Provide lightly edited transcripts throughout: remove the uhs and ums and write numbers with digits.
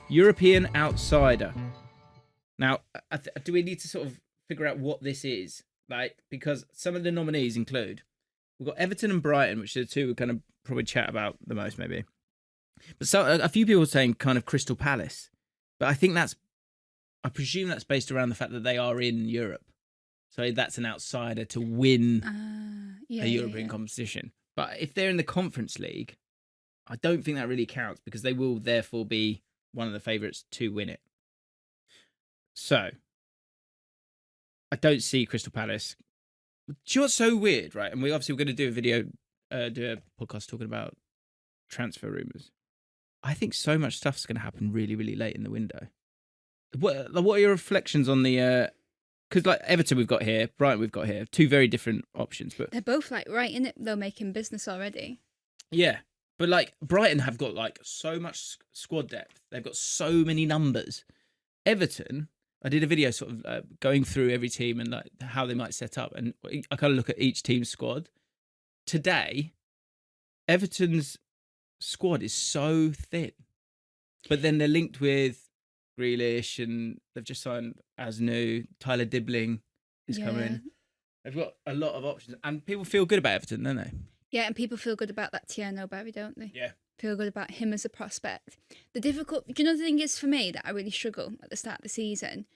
European outsider. Now, do we need to sort of figure out what this is? Like, because some of the nominees include, we've got Everton and Brighton, which are the two we kind of probably chat about the most, maybe. But so a few people are saying kind of Crystal Palace, but I presume that's based around the fact that they are in Europe, so that's an outsider to win a European competition. But if they're in the Conference League, I don't think that really counts because they will therefore be one of the favourites to win it. So I don't see Crystal Palace. Do you know what's so weird, right? And we're going to do a video, do a podcast talking about transfer rumours. I think so much stuff's going to happen really, really late in the window. What are your reflections on the... Because like Everton we've got here, Brighton we've got here, two very different options. But they're both like right in it, though, making business already. Yeah, but like Brighton have got like so much squad depth. They've got so many numbers. Everton, I did a video sort of going through every team and like how they might set up. And I kind of look at each team's squad. Today, Everton's squad is so thin. But then they're linked with Grealish and they've just signed Asnu, Tyler Dibbling is coming. They've got a lot of options. And people feel good about Everton, don't they? Yeah, and people feel good about that Tierno Barry, don't they? Yeah. Feel good about him as a prospect. Do you know the thing is for me that I really struggle at the start of the season?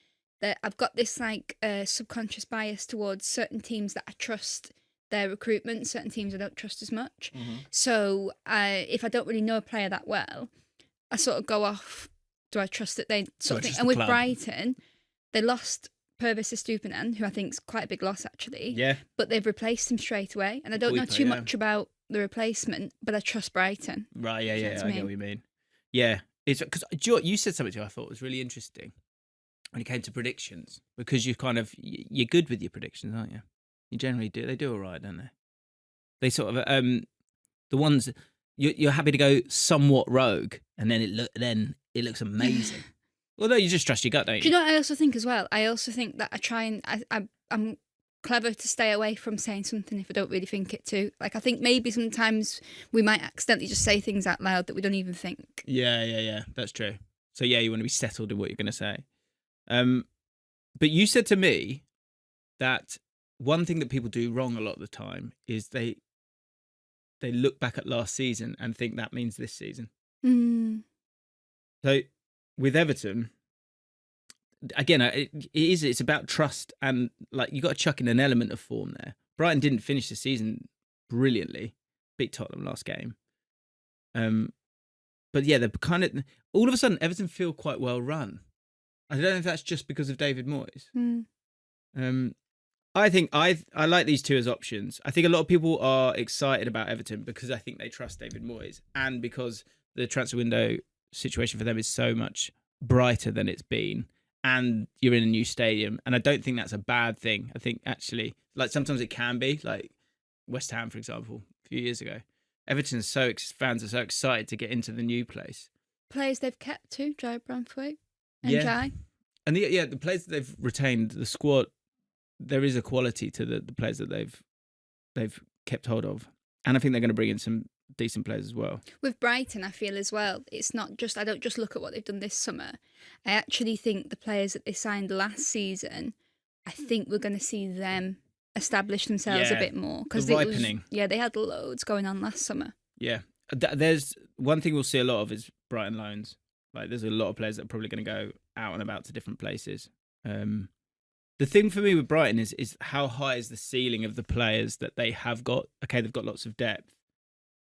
That I've got this like subconscious bias towards certain teams that I trust their recruitment, certain teams I don't trust as much. Mm-hmm. So if I don't really know a player that well, I sort of go off, do I trust that they sort of thing? And with Brighton, they lost Purvis Estupinan, who I think is quite a big loss actually. Yeah. But they've replaced him straight away. And I don't know too much about the replacement, but I trust Brighton. Right, yeah, I get what you mean. Yeah. It's because you said something to me I thought was really interesting when it came to predictions, because you're good with your predictions, aren't you? You generally do. They do all right, don't they? They sort of the ones you're happy to go somewhat rogue, and then it looks amazing. Well, no, you just trust your gut, don't you? Do you know what I also think as well? I also think that I try and I'm clever to stay away from saying something if I don't really think it too. Like I think maybe sometimes we might accidentally just say things out loud that we don't even think. Yeah. That's true. So yeah, you want to be settled in what you're going to say. But you said to me that one thing that people do wrong a lot of the time is they look back at last season and think that means this season. Mm. So with Everton, again, it's about trust, and like you got to chuck in an element of form there. Brighton didn't finish the season brilliantly, beat Tottenham last game. But yeah, they're kind of all of a sudden Everton feel quite well run. I don't know if that's just because of David Moyes. Mm. I think I like these two as options. I think a lot of people are excited about Everton because I think they trust David Moyes, and because the transfer window situation for them is so much brighter than it's been, and you're in a new stadium, and I don't think that's a bad thing. I think actually, like sometimes it can be, like West Ham, for example, a few years ago. Everton's fans are so excited to get into the new place. Players they've kept too, Jai Branthwaite and Jai. And the players that they've retained, the squad, there is a quality to the players that they've kept hold of, and I think they're going to bring in some decent players as well. With Brighton, I feel as well, it's not just, I don't just look at what they've done this summer. I actually think the players that they signed last season, I think we're going to see them establish themselves a bit more. Because the ripening. They had loads going on last summer. Yeah. There's one thing we'll see a lot of is Brighton loans. Like there's a lot of players that are probably going to go out and about to different places. The thing for me with Brighton is how high is the ceiling of the players that they have got. Okay, they've got lots of depth,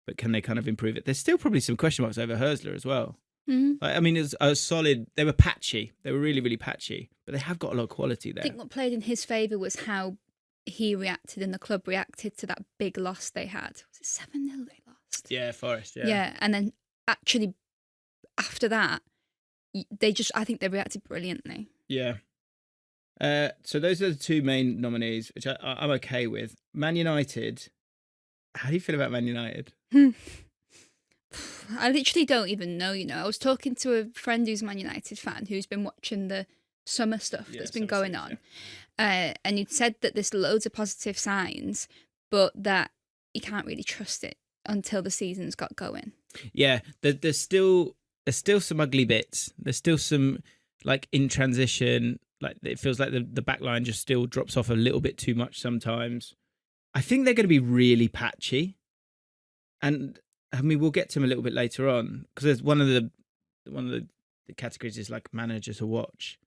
but can they kind of improve it? There's still probably some question marks over Hurstler as well. Mm-hmm. I mean, it's a solid. They were patchy. They were really, really patchy, but they have got a lot of quality there. I think what played in his favour was how he reacted and the club reacted to that big loss they had. Was it 7-0 they lost? Yeah, Forest. Yeah. Yeah, and then actually after that, I think they reacted brilliantly. Yeah. So those are the two main nominees, which I'm okay with. Man United. How do you feel about Man United? I literally don't even know, I was talking to a friend who's a Man United fan who's been watching the summer stuff that's been going on. Yeah. And he'd said that there's loads of positive signs, but that you can't really trust it until the season's got going. Yeah, there's still there's still some ugly bits. There's still some, like, in transition, like, it feels like the back line just still drops off a little bit too much sometimes. I think they're going to be really patchy. And, I mean, we'll get to them a little bit later on, because there's one of the categories is, like, manager to watch.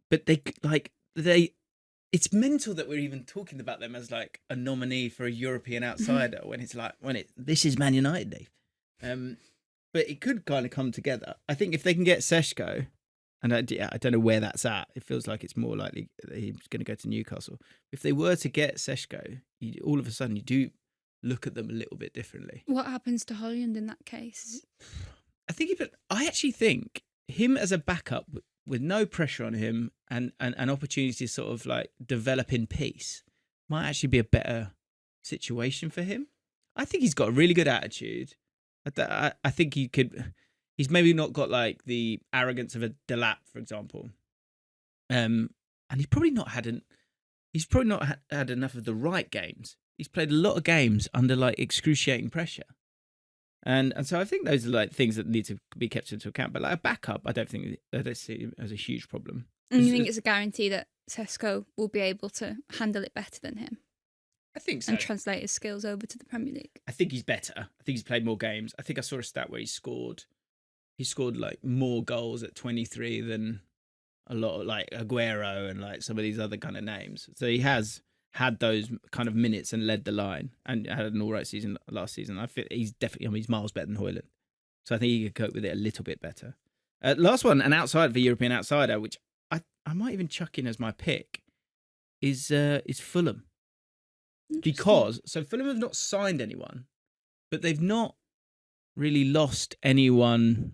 But it's mental that we're even talking about them as, like, a nominee for a European outsider when it's like, this is Man United, Dave. But it could kind of come together. I think if they can get Seshko, and I don't know where that's at. It feels like it's more likely that he's going to go to Newcastle. If they were to get Seshko, all of a sudden you do look at them a little bit differently. What happens to Holland in that case? I actually think him as a backup with no pressure on him and an opportunity to sort of like develop in peace might actually be a better situation for him. I think he's got a really good attitude. I think he's maybe not got like the arrogance of a Delap, for example. And he's probably not had enough of the right games. He's played a lot of games under like excruciating pressure. And so I think those are like things that need to be kept into account. But like a backup, I don't see it as a huge problem. And you think it's a guarantee that Seshko will be able to handle it better than him? I think so. And translate his skills over to the Premier League. I think he's better. I think he's played more games. I think I saw a stat where he scored like more goals at 23 than a lot of like Aguero and like some of these other kind of names. So he has had those kind of minutes and led the line and had an all right season last season. I feel he's definitely, he's miles better than Højlund. So I think he could cope with it a little bit better. Last one, an outsider for European outsider, which I might even chuck in as my pick, is Fulham. Because Fulham have not signed anyone, but they've not really lost anyone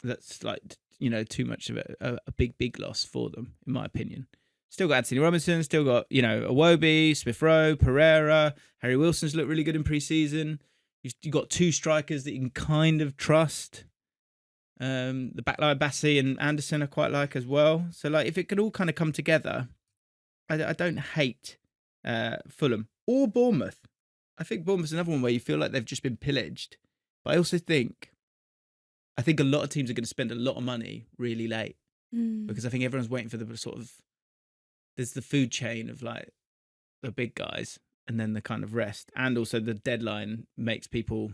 that's like, you know, too much of a big loss for them, in my opinion. Still got Anthony Robinson, still got, you know, Iwobi, Smith Rowe, Pereira, Harry Wilson's looked really good in pre-season. You've got two strikers that you can kind of trust. The backline, Bassi and Anderson I quite like as well. So like if it could all kind of come together, I don't hate Fulham or Bournemouth. I think Bournemouth's another one where you feel like they've just been pillaged. But I also think a lot of teams are going to spend a lot of money really late because I think everyone's waiting for the sort of, there's the food chain of like the big guys and then the kind of rest. And also the deadline makes people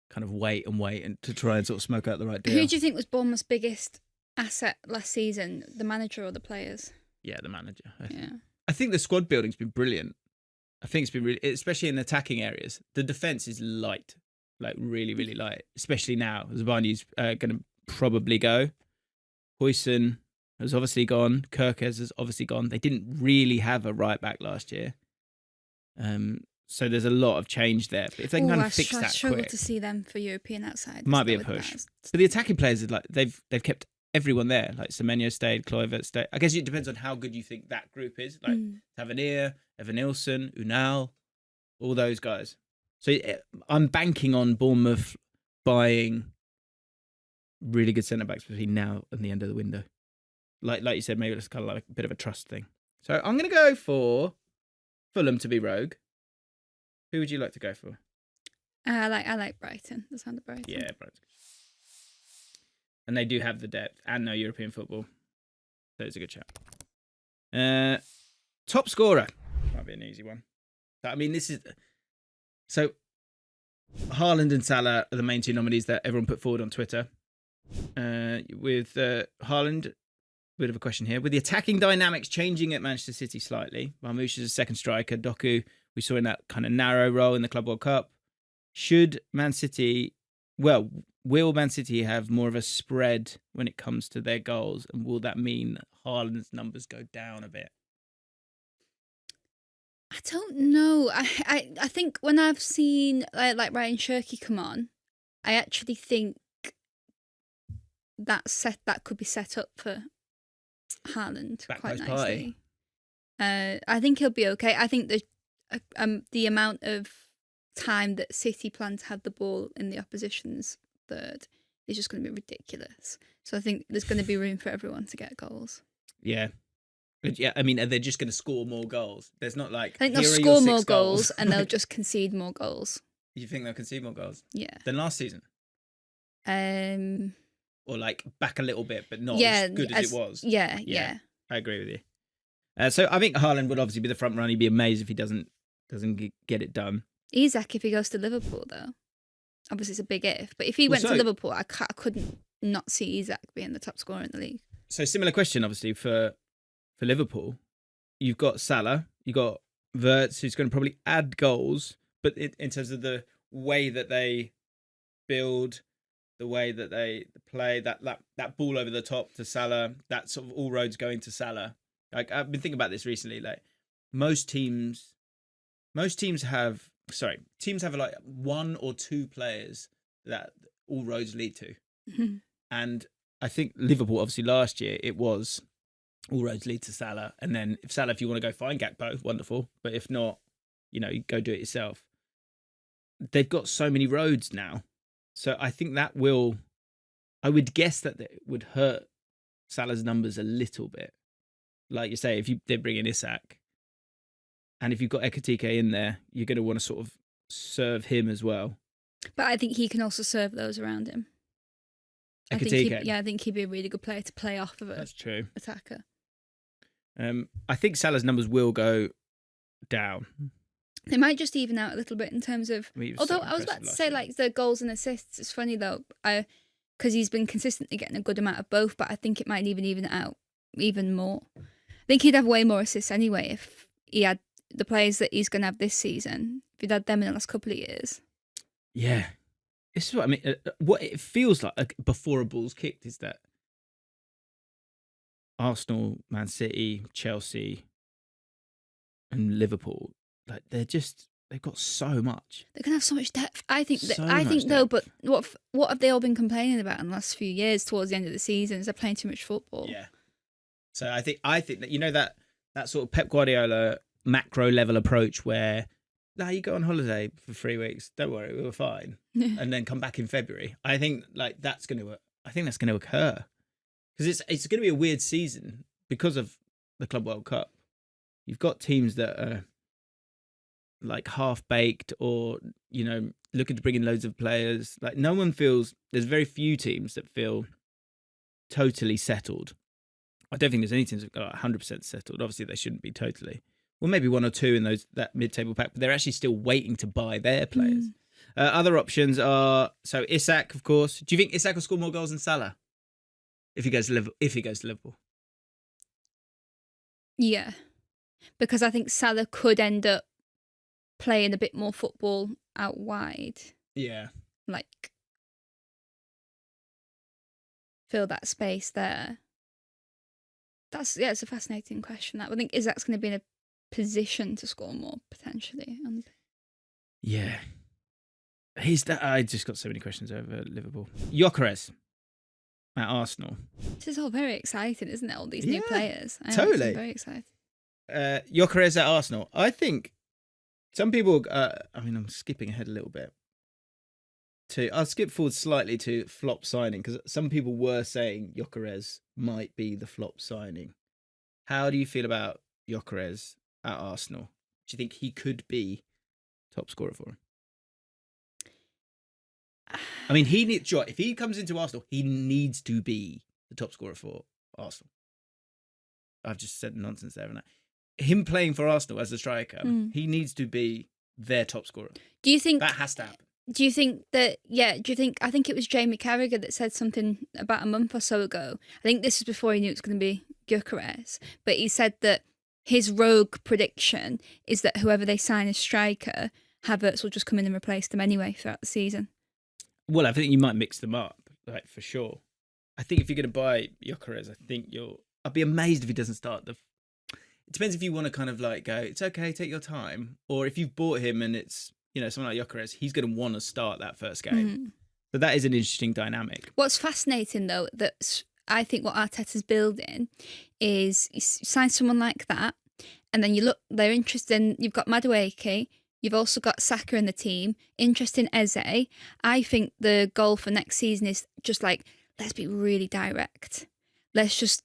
kind of wait and to try and sort of smoke out the right deal. Who do you think was Bournemouth's biggest asset last season? The manager or the players? Yeah, the manager. Yeah. I think the squad building's been brilliant. I think it's been really, especially in attacking areas. The defence is light, like really, really light, especially now. Zabani's going to probably go. Huijsen has obviously gone. Kerkez has obviously gone. They didn't really have a right back last year. So there's a lot of change there. But if they can kind of fix that quick. I struggle to see them for European outsiders. Might be a push. But the attacking players, are like they've kept everyone there. Like Semenyo stayed, Kluivert stayed. I guess it depends on how good you think that group is. Like Tavernier, Evan Nilsson, Unal, all those guys. So I'm banking on Bournemouth buying really good centre-backs between now and the end of the window. Like you said, maybe it's kind of like a bit of a trust thing. So I'm going to go for Fulham to be rogue. Who would you like to go for? I like Brighton. The sound of Brighton. Yeah, Brighton. And they do have the depth and no European football. So it's a good chat. Top scorer. Might be an easy one. I mean, this is... So, Haaland and Salah are the main two nominees that everyone put forward on Twitter. With Haaland, bit of a question here. With the attacking dynamics changing at Manchester City slightly, Marmoush is a second striker, Doku, we saw in that kind of narrow role in the Club World Cup. Will Man City have more of a spread when it comes to their goals? And will that mean Haaland's numbers go down a bit? I don't know. I think when I've seen like Ryan Shirky come on, I actually think that could be set up for Haaland quite nicely. I think he'll be okay. I think the amount of time that City plan to have the ball in the opposition's third is just going to be ridiculous. So I think there's going to be room for everyone to get goals. Yeah. Yeah, I mean, are they just going to score more goals? There's not like... I think they'll score more goals and they'll just concede more goals. You think they'll concede more goals? Yeah. Than last season? Or like back a little bit, but not yeah, as good as it was. Yeah. I agree with you. So I think Haaland would obviously be the front runner. He'd be amazed if he doesn't get it done. Isak, if he goes to Liverpool, though, obviously it's a big if. But if he went to Liverpool, I couldn't not see Isak being the top scorer in the league. So similar question, obviously for Liverpool. You've got Salah, you've got Wirtz, who's going to probably add goals, but in terms of the way that they build, the way that they play, that ball over the top to Salah, that sort of all roads going to Salah. Like I've been thinking about this recently. Like teams have like one or two players that all roads lead to, and I think Liverpool obviously last year it was all roads lead to Salah, and then if you want to go find Gakpo, wonderful, but if not, you go do it yourself. They've got so many roads now, so I think I would guess that it would hurt Salah's numbers a little bit. Like you say, if they bring in Isak, and if you've got Ekitike in there, you're going to want to sort of serve him as well. But I think he can also serve those around him. I think he'd be a really good player to play off of That's true. Attacker. I think Salah's numbers will go down. They might just even out a little bit in terms of. Although I was about to say, like, the goals and assists. It's funny though, because he's been consistently getting a good amount of both. But I think it might even out even more. I think he'd have way more assists anyway if he had the players that he's going to have this season. If he'd had them in the last couple of years. Yeah, this is what I mean. What it feels like before a ball's kicked is that Arsenal, Man City, Chelsea, and Liverpool, like they've got so much. They're gonna have so much depth. I think though, but what have they all been complaining about in the last few years towards the end of the season? Is they're playing too much football. Yeah. So I think that that sort of Pep Guardiola macro level approach where you go on holiday for 3 weeks, don't worry, we were fine, and then come back in February. I think that's going to occur. Because it's going to be a weird season because of the Club World Cup. You've got teams that are like half-baked or, looking to bring in loads of players. Like there's very few teams that feel totally settled. I don't think there's any teams that are 100% settled. Obviously, they shouldn't be totally. Well, maybe one or two in that mid-table pack, but they're actually still waiting to buy their players. Other options are, so Isak, of course. Do you think Isak will score more goals than Salah? If he goes to Liverpool. Yeah. Because I think Salah could end up playing a bit more football out wide. Yeah. Like, fill that space there. It's a fascinating question. I think Isak's going to be in a position to score more, potentially. Yeah. I just got so many questions over Liverpool. Gyökeres at Arsenal. This is all very exciting, isn't it? All these new players. Totally. It's very exciting. Gyökeres at Arsenal. I think some people, I'm skipping ahead a little bit. I'll skip forward slightly to flop signing because some people were saying Gyökeres might be the flop signing. How do you feel about Gyökeres at Arsenal? Do you think he could be top scorer for him? I mean, if he comes into Arsenal, he needs to be the top scorer for Arsenal. I've just said nonsense there, haven't I? Him playing for Arsenal as a striker, he needs to be their top scorer. Do you think that has to happen? Do you think that, I think it was Jamie Carragher that said something about a month or so ago. I think this was before he knew it was going to be Gyökeres, but he said that his rogue prediction is that whoever they sign as striker, Havertz will just come in and replace them anyway throughout the season. Well, I think you might mix them up, like for sure. I think if you're going to buy Gyökeres, I'd be amazed if he doesn't start It depends if you want to kind of like go, it's okay, take your time, or if you've bought him and it's someone like Gyökeres, he's going to want to start that first game. So that is an interesting dynamic. What's fascinating though, that I think what Arteta's building is you sign someone like that, and then you look, they're interested in, you've got Madueke, you've also got Saka in the team, interest in Eze. I think the goal for next season is just like, let's be really direct. Let's just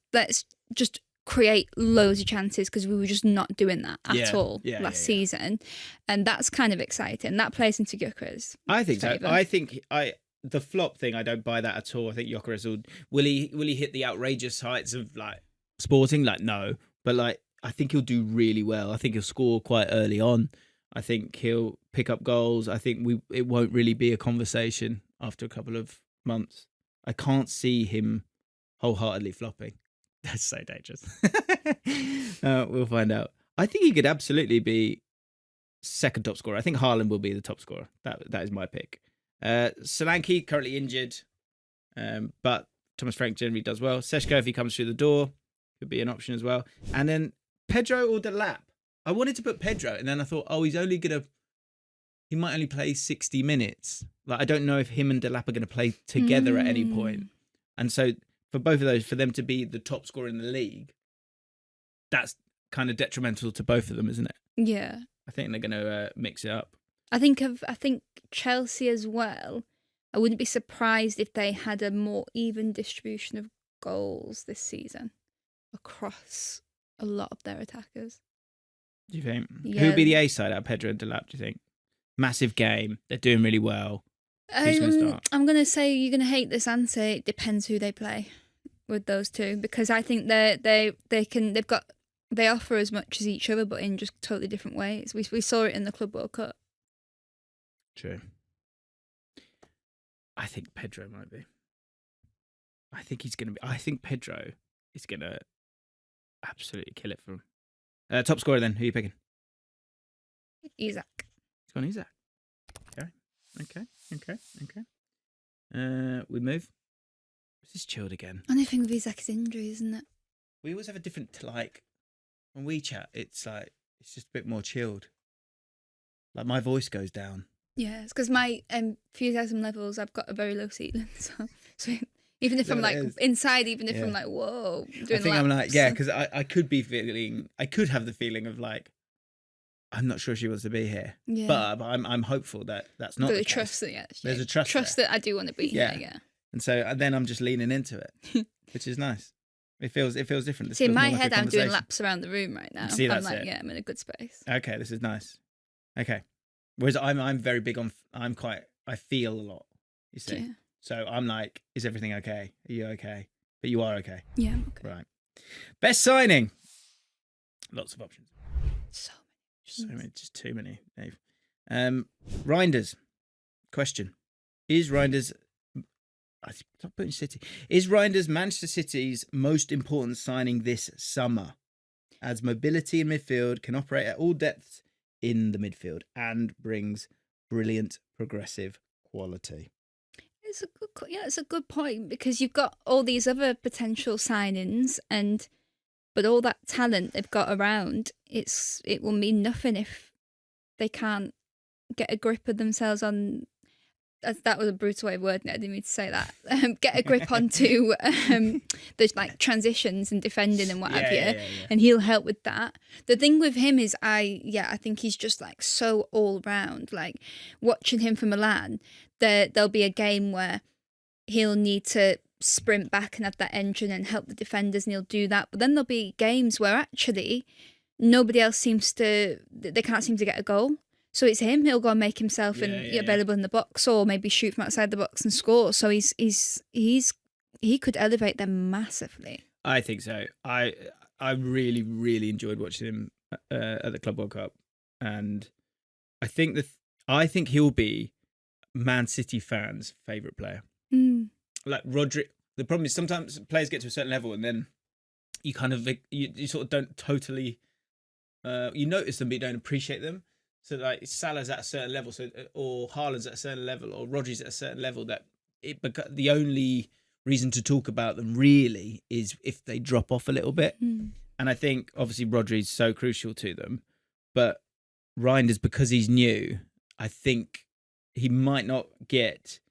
create loads of chances because we were just not doing that at all last season. And that's kind of exciting. That plays into Gyökeres. I think so. the flop thing, I don't buy that at all. I think Gyökeres will he hit the outrageous heights of like Sporting? Like no, but like I think he'll do really well. I think he'll score quite early on. I think he'll pick up goals. I think it won't really be a conversation after a couple of months. I can't see him wholeheartedly flopping. That's so dangerous. We'll find out. I think he could absolutely be second top scorer. I think Haaland will be the top scorer. That is my pick. Solanke currently injured, but Thomas Frank generally does well. Seshko, if he comes through the door, could be an option as well. And then Pedro or Delap. I wanted to put Pedro, and then I thought, he might only play 60 minutes. Like I don't know if him and Delap are going to play together at any point. And so for both of those, for them to be the top scorer in the league, that's kind of detrimental to both of them, isn't it? Yeah. I think they're going to mix it up. I think Chelsea as well. I wouldn't be surprised if they had a more even distribution of goals this season across a lot of their attackers. Do you think? Yeah. Who would be the A side out of Pedro and Delap, do you think? Massive game. They're doing really well. Who's going to start? I'm going to say you're going to hate this answer. It depends who they play with those two, because I think they offer as much as each other, but in just totally different ways. We saw it in the Club World Cup. True. I think Pedro might be. I think Pedro is going to absolutely kill it for him. Top scorer then, who are you picking? Isak. It's gone Isak. Okay. We move. This is chilled again. Only thing with Isak is injury, isn't it? We always have a different, like, when we chat, it's like, it's just a bit more chilled. Like, my voice goes down. Yeah, it's because my enthusiasm levels, I've got a very low ceiling. So even if I'm like inside, even if I'm like, whoa, doing I'm like, laps. because I could have the feeling of like, I'm not sure she wants to be here. Yeah. But I'm hopeful that that's not the case. There's a trust that I do want to be here, yeah. And so then I'm just leaning into it, which is nice. It feels different. See, in my head, I'm doing laps around the room right now. See, I'm like, I'm in a good space. Okay, this is nice. Okay. Whereas I'm very big on, I feel a lot, you see. Yeah. So I'm like, is everything okay? Are you okay? But you are okay. Yeah, I'm okay. Right. Best signing. Lots of options. So many. Just too many, Dave. Reinders. Question. Is Reinders... Stop putting City. Is Reinders Manchester City's most important signing this summer? Adds mobility in midfield, can operate at all depths in the midfield, and brings brilliant progressive quality. It's a good point, because you've got all these other potential signings, but all that talent they've got around, it will mean nothing if they can't get a grip of themselves on. That was a brutal way of wording it. I didn't mean to say that. Get a grip onto the like transitions and defending and what have you, and he'll help with that. The thing with him is, I think he's just like so all round. Like watching him for Milan, there'll be a game where he'll need to sprint back and have that engine and help the defenders, and he'll do that. But then there'll be games where actually nobody else they can't seem to get a goal. So it's him. He'll go and make himself available in the box, or maybe shoot from outside the box and score. So he could elevate them massively. I think so. I really, really enjoyed watching him at the Club World Cup, and I think he'll be Man City fans' favourite player. Like Rodri. The problem is sometimes players get to a certain level, and then you kind of you sort of don't totally you notice them, but you don't appreciate them. So like Salah's at a certain level, or Haaland's at a certain level, or Rodri's at a certain level, that the only reason to talk about them really is if they drop off a little bit. And I think obviously Rodri's so crucial to them, but Reinders, because he's new, I think he might not get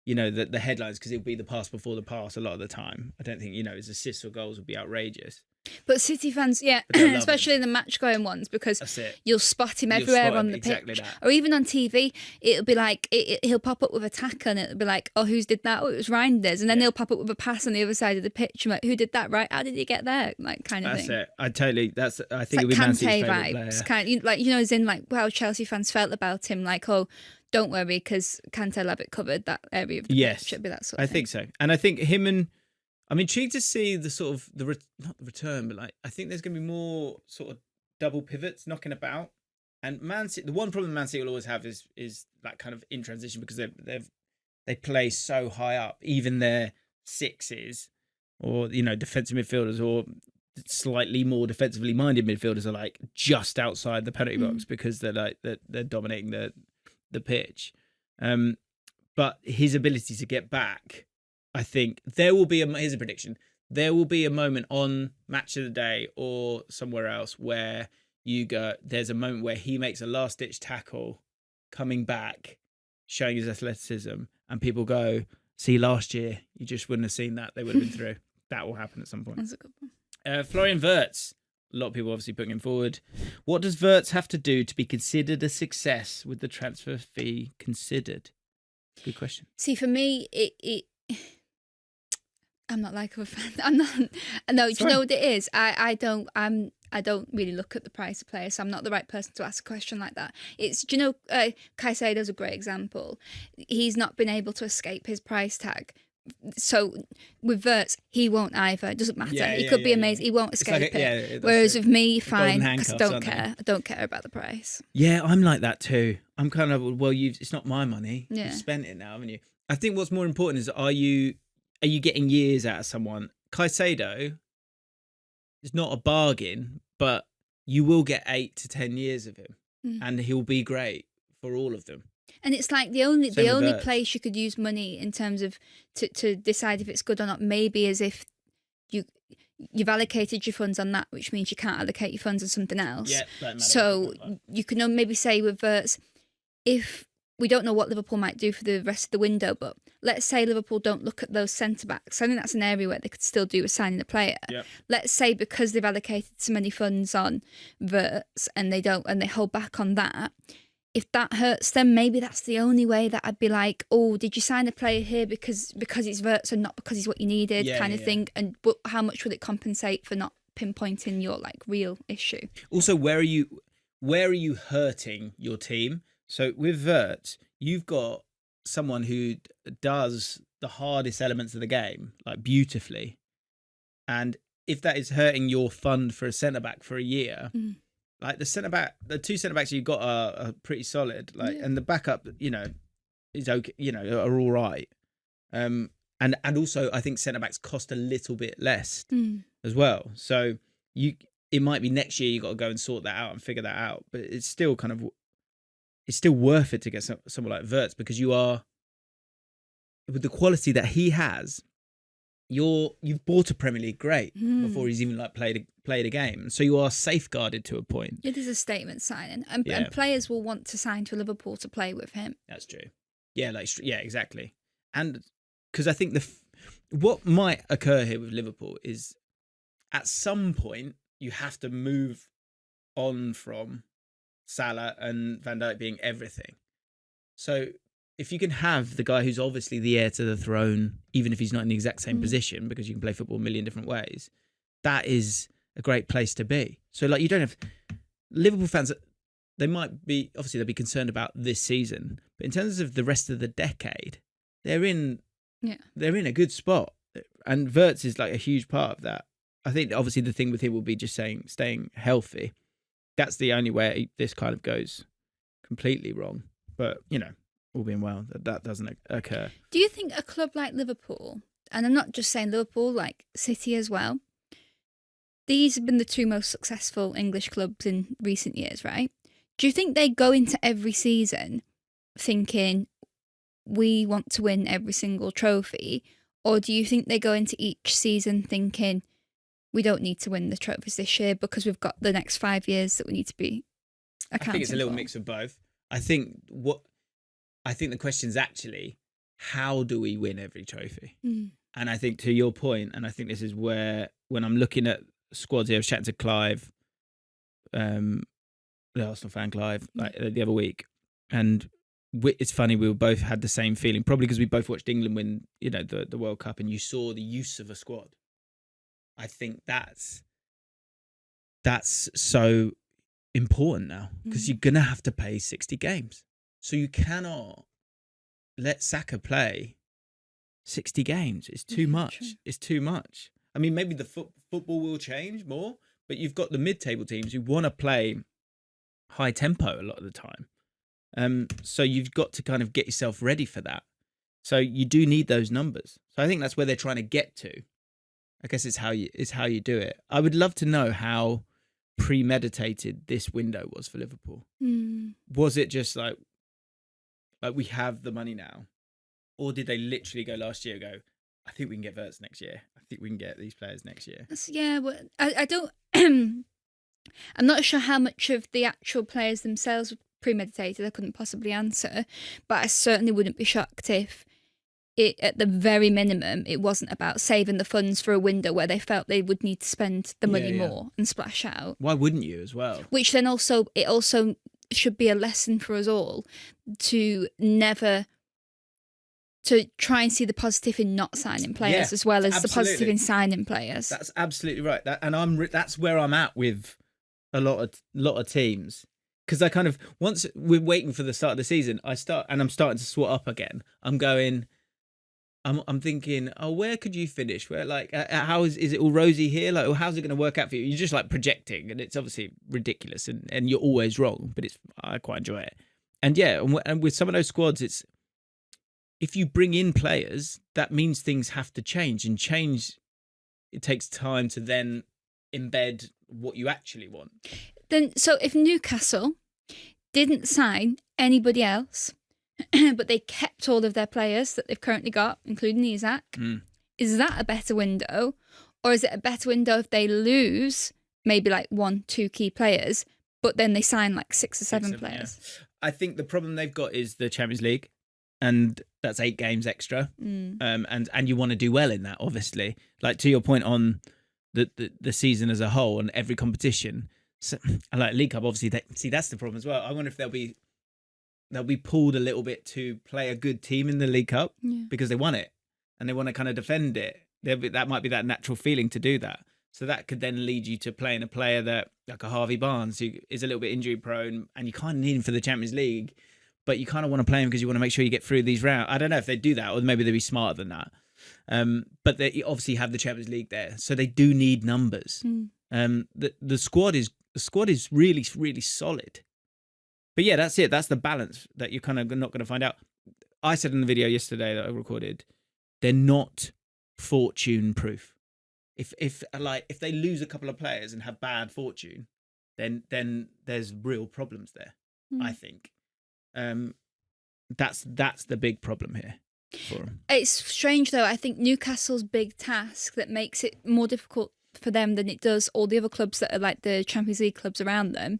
the headlines, because it'll be the pass before the pass a lot of the time. I don't think his assists or goals would be outrageous. But City fans, especially the match-going ones, because you'll spot him everywhere on the pitch. Or even on TV, it'll be like, he'll pop up with a tackle, and it'll be like, oh, who's did that? Oh, it was Reinders. And then he'll pop up with a pass on the other side of the pitch. I'm like, who did that, right? How did he get there? Like, kind of thing. That's it. I think it'll be Man City's City's favourite player. Kind of, as in like how Chelsea fans felt about him, like, oh, don't worry because Kante will have it covered. That area of the pitch should be that sort of thing. I think so. And I think him and I'm intrigued to see the sort of not the return, but like I think there's going to be more sort of double pivots knocking about. And Man City, the one problem Man City will always have is that kind of in transition because they play so high up, even their sixes or defensive midfielders or slightly more defensively minded midfielders are like just outside the penalty box because they're dominating the pitch. But his ability to get back, I think there will be here's a prediction. There will be a moment on Match of the Day or somewhere else where there's a moment where he makes a last ditch tackle coming back, showing his athleticism, and people go, see, last year, you just wouldn't have seen that. They would have been through. That will happen at some point. That's a good one. Florian Wirtz. A lot of people obviously putting him forward. What does Wirtz have to do to be considered a success with the transfer fee considered? Good question. See, for me, I'm not like a fan. I'm not. No, do you know what it is? I don't really look at the price of players, so I'm not the right person to ask a question like that. Caicedo's a great example. He's not been able to escape his price tag. So with Wirtz, he won't either. It doesn't matter. He could be amazing. He won't escape it. Whereas with me, fine, because I don't care. I don't care about the price. Yeah, I'm like that too. I'm kind of it's not my money. Yeah. You've spent it now, haven't you? I think what's more important is are you getting years out of someone? Caicedo is not a bargain, but you will get 8 to 10 years of him, and he'll be great for all of them. And it's like the only place you could use money in terms of to decide if it's good or not, maybe is if you've allocated your funds on that, which means you can't allocate your funds on something else. Yeah, so you can maybe say with Wirtz, if we don't know what Liverpool might do for the rest of the window, but let's say Liverpool don't look at those centre-backs. I think that's an area where they could still do with signing a player. Yep. Let's say because they've allocated so many funds on Wirtz and they hold back on that, if that hurts them, maybe that's the only way that I'd be like, oh, did you sign a player here because it's Wirtz and not because he's what you needed, kind of thing? And but how much will it compensate for not pinpointing your real issue? Also, where are you hurting your team? So with Wirtz, you've got someone who does the hardest elements of the game beautifully, and if that is hurting your fund for a centre back for a year. The two centre backs you've got are pretty solid. And the backup, is okay. Are all right. And also I think centre backs cost a little bit less as well. So it might be next year you got to go and sort that out and figure that out. But it's still it's still worth it to get someone like Wirtz because you are with the quality that he has. You've bought a Premier League great before he's even played a game, so you are safeguarded to a point. It is a statement signing, and players will want to sign to Liverpool to play with him. That's true. Yeah, exactly. And because I think what might occur here with Liverpool is at some point you have to move on from Salah and Van Dijk being everything. So if you can have the guy who's obviously the heir to the throne, even if he's not in the exact same position, because you can play football a million different ways, that is a great place to be. So you don't have Liverpool fans. They might be they'll be concerned about this season, but in terms of the rest of the decade, they're in a good spot, and Wirtz is a huge part of that. I think obviously the thing with him will be just staying healthy. That's the only way this kind of goes completely wrong. But all being well, that doesn't occur. Do you think a club like Liverpool, and I'm not just saying Liverpool, like City as well, these have been the two most successful English clubs in recent years, right? Do you think they go into every season thinking we want to win every single trophy, or do you think they go into each season thinking we don't need to win the trophies this year because we've got the next 5 years that we need to be accounting for? I think it's a little mix of both. I think the question's actually, how do we win every trophy? And I think to your point, and I think this is where, when I'm looking at squads here, I was chatting to Clive, the Arsenal fan Clive, the other week, and it's funny, we both had the same feeling, probably because we both watched England win, the World Cup, and you saw the use of a squad. I think that's so important now, because you're going to have to play 60 games. So you cannot let Saka play 60 games. It's too much. True. It's too much. I mean, maybe the football will change more, but you've got the mid-table teams who want to play high tempo a lot of the time. So you've got to kind of get yourself ready for that. So you do need those numbers. So I think that's where they're trying to get to. I guess it's how you do it. I would love to know how premeditated this window was for Liverpool. Was it just like we have the money now, or did they literally go last year? Go, I think we can get Verts next year. I think we can get these players next year. Yeah, well, I don't. I'm not sure how much of the actual players themselves were premeditated. I couldn't possibly answer, but I certainly wouldn't be shocked if it, at the very minimum, it wasn't about saving the funds for a window where they felt they would need to spend the money more and splash out. Why wouldn't you as well? Which then also should be a lesson for us all to never to try and see the positive in not signing players as well as the positive in signing players. That's absolutely right. That's where I'm at with a lot of teams. Because I kind of, once we're waiting for the start of the season, I'm starting to swat up again. I'm thinking, oh, where could you finish? Where, like, how is it all rosy here? Like, how's it going to work out for you? You're just like projecting, and it's obviously ridiculous, and you're always wrong. But I quite enjoy it. And yeah, and with some of those squads, it's if you bring in players, that means things have to change, and change. It takes time to then embed what you actually want. Then, so if Newcastle didn't sign anybody else, but they kept all of their players that they've currently got, including Isak, is that a better window? Or is it a better window if they lose maybe like 1-2 key players, but then they sign like 6 or 7 players? Yeah. I think the problem they've got is the Champions League, and that's 8 games extra. And you want to do well in that, obviously. Like, to your point on the season as a whole and every competition. So, like League Cup, obviously, that's the problem as well. I wonder if they'll be pulled a little bit to play a good team in the League Cup because they won it and they want to kind of defend it. That might be that natural feeling to do that. So that could then lead you to playing a player that, like a Harvey Barnes, who is a little bit injury prone, and you kind of need him for the Champions League, but you kind of want to play him because you want to make sure you get through these rounds. I don't know if they do that, or maybe they'd be smarter than that. But they obviously have the Champions League there, so they do need numbers. The squad is really, really solid. But yeah, that's it. That's the balance that you're kind of not going to find out. I said in the video yesterday that I recorded, they're not fortune proof. If they lose a couple of players and have bad fortune, then there's real problems there. I think that's the big problem here for them. It's strange though. I think Newcastle's big task that makes it more difficult for them than it does all the other clubs that are like the Champions League clubs around them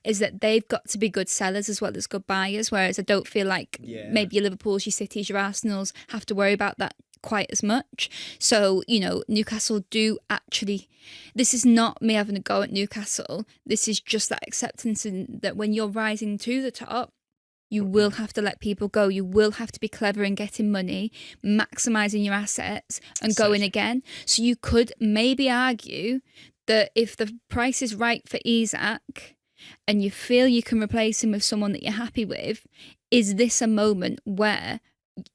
is that they've got to be good sellers as well as good buyers, whereas I don't feel like maybe your Liverpools, your Cities, your Arsenals have to worry about that quite as much. So, Newcastle do actually, this is not me having a go at Newcastle, this is just that acceptance that when you're rising to the top, you will have to let people go. You will have to be clever in getting money, maximising your assets and going again. So you could maybe argue that if the price is right for Isak and you feel you can replace him with someone that you're happy with, is this a moment where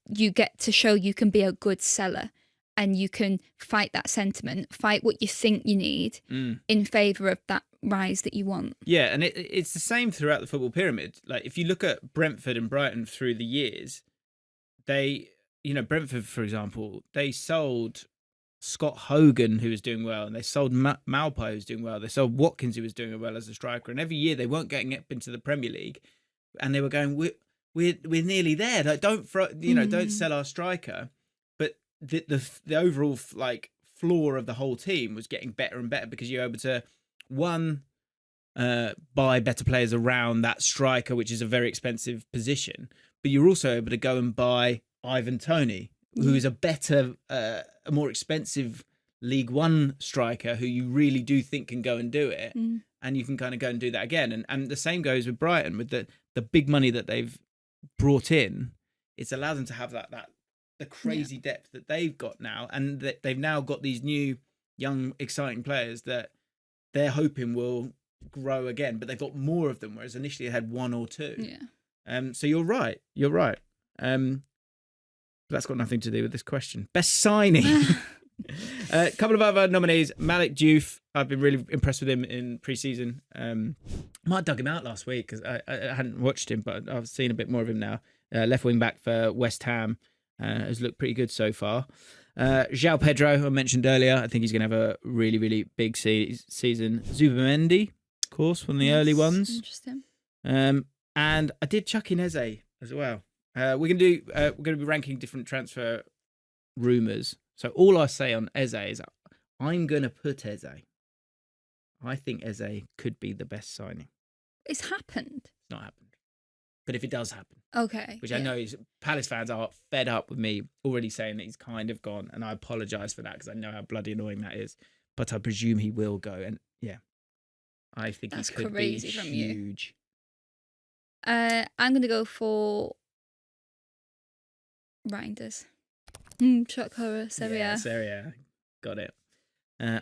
you get to show you can be a good seller and you can fight that sentiment, fight what you think you need in favour of that rise that you want? Yeah, and it's the same throughout the football pyramid. Like, if you look at Brentford and Brighton through the years, Brentford, for example, they sold Scott Hogan, who was doing well, and they sold Malpo, who was doing well. They sold Watkins, who was doing well as a striker, and every year they weren't getting up into the Premier League, and they were going, we're nearly there. Like, don't sell our striker. But the overall floor of the whole team was getting better and better because you're able to buy better players around that striker, which is a very expensive position, but you're also able to go and buy Ivan Toney, who is a better, a more expensive League One striker who you really do think can go and do it, and you can kind of go and do that again. And the same goes with Brighton with the big money that they've brought in. It's allowed them to have the crazy depth that they've got now, and that they've now got these new young exciting players that they're hoping will grow again, but they've got more of them, whereas initially they had 1 or 2. Yeah. So you're right. You're right. But that's got nothing to do with this question. Best signing. A couple of other nominees. Malik Diouf. I've been really impressed with him in pre-season. Might have dug him out last week because I hadn't watched him, but I've seen a bit more of him now. Left wing back for West Ham. Has looked pretty good so far. João Pedro, I mentioned earlier. I think he's going to have a really, really big season. Zubimendi, of course, one of the early ones. Interesting. And I did chuck in Eze as well. We're going to be ranking different transfer rumours. So all I say on Eze is I'm going to put Eze. I think Eze could be the best signing. It's happened. It's not happened. But if it does happen, okay, which I know Palace fans are fed up with me already saying that he's kind of gone, and I apologise for that because I know how bloody annoying that is. But I presume he will go, and I think that's he could crazy be from huge. I'm going to go for Reinders. Shock horror, Serie A. Serie A. Got it.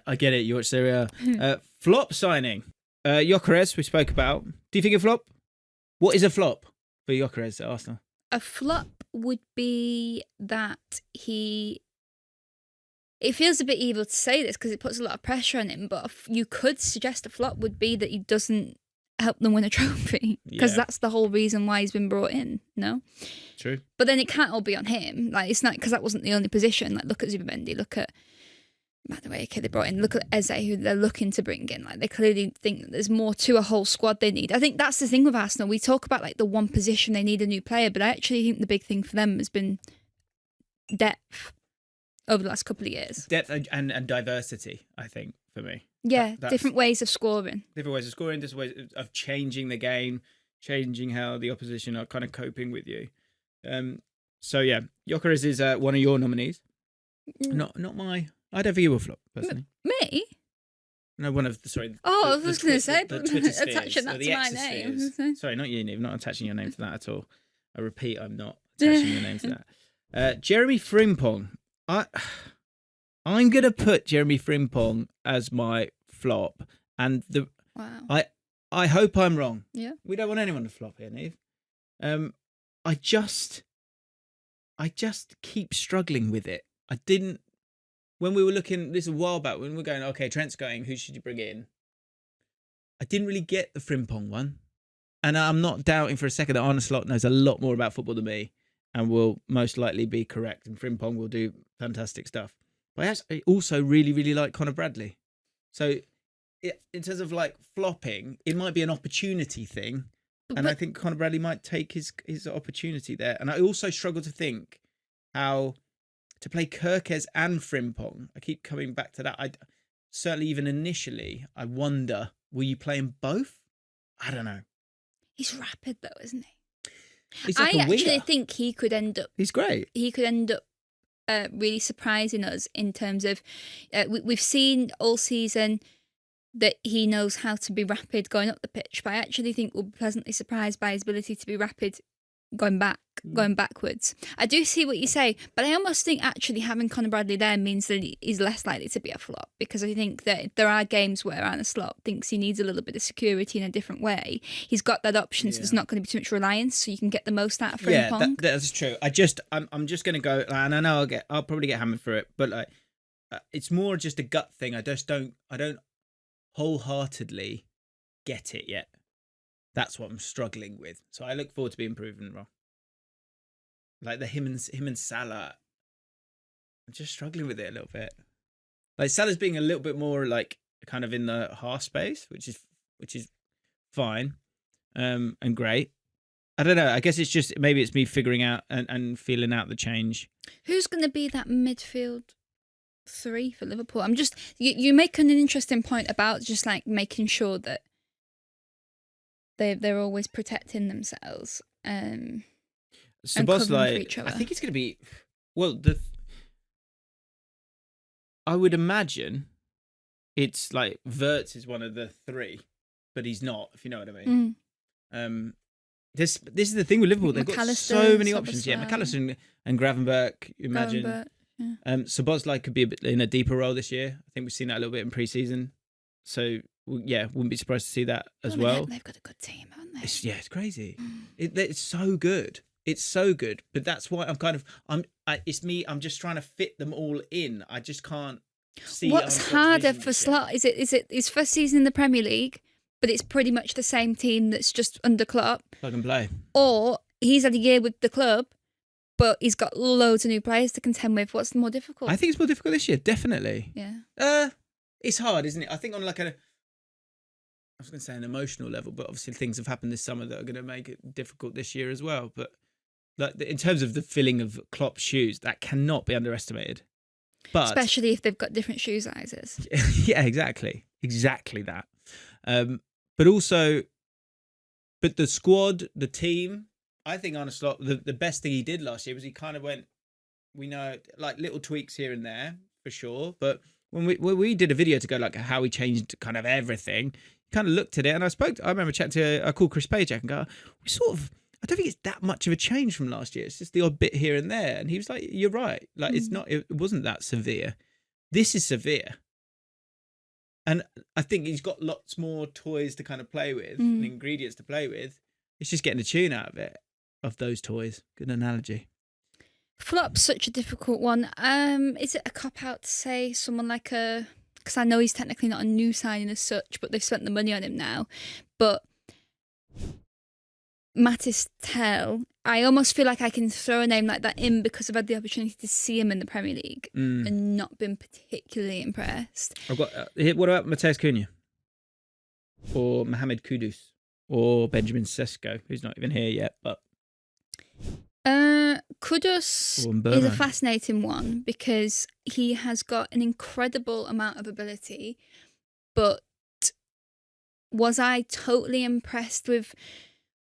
I get it. You watch Serie A. Flop signing. Occurrence, we spoke about. Do you think a flop? What is a flop for Occurrence at Arsenal? A flop would be that it feels a bit evil to say this because it puts a lot of pressure on him, but you could suggest a flop would be that he doesn't help them win a trophy because that's the whole reason why he's been brought in, no? True. But then it can't all be on him. Like, it's not because that wasn't the only position. Like, look at Zubimendi, look at they brought in, look at Eze, who they're looking to bring in. Like, they clearly think that there's more to a whole squad they need. I think that's the thing with Arsenal. We talk about like the one position they need a new player, but I actually think the big thing for them has been depth over the last couple of years. Depth and diversity, I think, for me. Yeah, different ways of scoring. Different ways of scoring, different ways of changing the game, changing how the opposition are kind of coping with you. So yeah, Gyökeres is one of your nominees. Not my. I don't think he will flop, personally. Me? No, one of the, sorry. I was going to say, attaching that to my name. Sorry, not you, Neve. Not attaching your name to that at all. I repeat, I'm not attaching your name to that. Jeremy Frimpong. I'm going to put Jeremy Frimpong as my flop. And wow. I hope I'm wrong. Yeah. We don't want anyone to flop here, Neve. I just keep struggling with it. I didn't. When we were looking, this is a while back, when we were going, okay, Trent's going, who should you bring in? I didn't really get the Frimpong one. And I'm not doubting for a second that Arne Slot knows a lot more about football than me and will most likely be correct. And Frimpong will do fantastic stuff. But I also really, really like Conor Bradley. So in terms of like flopping, it might be an opportunity thing. And I think Conor Bradley might take his opportunity there. And I also struggle to think how to play Kerkez and Frimpong. I keep coming back to that. Certainly even initially, I wonder, will you play them both? I don't know. He's rapid though, isn't he? He's like I a actually winger. think he could end up... He's great. He could end up really surprising us in terms of... we've seen all season that he knows how to be rapid going up the pitch, but I actually think we'll be pleasantly surprised by his ability to be rapid going backwards. I do see what you say, but I almost think actually having Conor Bradley there means that he's less likely to be a flop, because I think that there are games where Arne Slot thinks he needs a little bit of security in a different way. He's got that option, so there's not going to be too much reliance, so you can get the most out of Frimpong. Yeah, that's true. I'm just going to go, and I know I'll probably get hammered for it, but like it's more just a gut thing. I don't wholeheartedly get it yet. That's what I'm struggling with. So I look forward to being proven wrong. Like him and Salah, I'm just struggling with it a little bit. Like Salah's being a little bit more like kind of in the half space, which is fine, and great. I don't know. I guess it's just maybe it's me figuring out and feeling out the change. Who's going to be that midfield three for Liverpool? I'm just you make an interesting point about just like making sure that they're always protecting themselves. Szoboszlai, I think it's going to be, well, I would imagine it's like Wirtz is one of the three, but he's not, if you know what I mean. This is the thing with Liverpool. They've got so many options. Yeah, McAllister and Gravenberch, imagine. Yeah. Szoboszlai could be a bit in a deeper role this year. I think we've seen that a little bit in pre-season. So, yeah, wouldn't be surprised to see that as well. They've got a good team, haven't it? It's crazy. It's so good. It's so good. But that's why it's me. I'm just trying to fit them all in. I just can't see. What's harder for Slot? Is it his first season in the Premier League, but it's pretty much the same team that's just under Klopp? Plug and play. Or he's had a year with the club, but he's got loads of new players to contend with. What's more difficult? I think it's more difficult this year, definitely. Yeah. It's hard, isn't it? I think on like I was going to say an emotional level, but obviously things have happened this summer that are going to make it difficult this year as well. But like in terms of the filling of Klopp's shoes, that cannot be underestimated. But especially if they've got different shoe sizes. Yeah, exactly that. But also, the squad, the team. I think Arne Slot, the best thing he did last year was he kind of went. We know like little tweaks here and there for sure, but when we did a video to go like how he changed kind of everything, he kind of looked at it, and I remember chatting to I called Chris Pajak and go, we sort of. I don't think it's that much of a change from last year. It's just the odd bit here and there. And he was like, you're right. Like, it wasn't that severe. This is severe. And I think he's got lots more toys to kind of play with and ingredients to play with. It's just getting the tune out of it, of those toys. Good analogy. Flop's such a difficult one. Is it a cop-out to say someone like because I know he's technically not a new signing as such, but they've spent the money on him now. But Mattis Tell, I almost feel like I can throw a name like that in because I've had the opportunity to see him in the Premier League and not been particularly impressed. I've got. What about Mateus Cunha? Or Mohamed Kudus? Or Benjamin Sesko, who's not even here yet, but... Kudus is a fascinating one because he has got an incredible amount of ability, but was I totally impressed with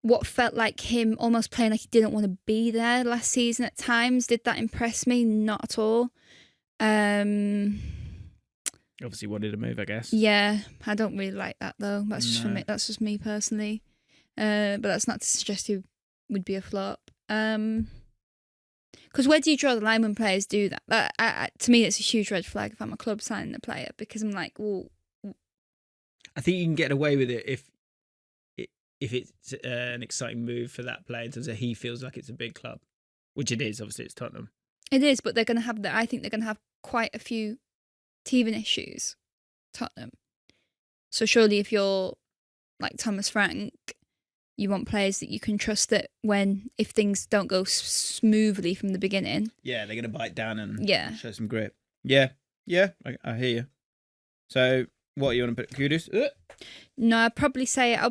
what felt like him almost playing like he didn't want to be there last season at times? Did that impress me? Not at all. Obviously wanted to move, I guess. Yeah, I don't really like that though. That's just for me. That's just me personally. But that's not to suggest he would be a flop. Because where do you draw the line when players do that? To me, it's a huge red flag if I'm a club signing a player because I'm like, well. I think you can get away with it if it's an exciting move for that player in terms of he feels like it's a big club, which it is. Obviously, it's Tottenham. It is, but they're going to have I think they're going to have quite a few teething issues, Tottenham. So surely, if you're like Thomas Frank, you want players that you can trust that if things don't go smoothly from the beginning, they're going to bite down and show some grit. Yeah, I hear you. So. What, you want to put Kudus? No, I'll probably say I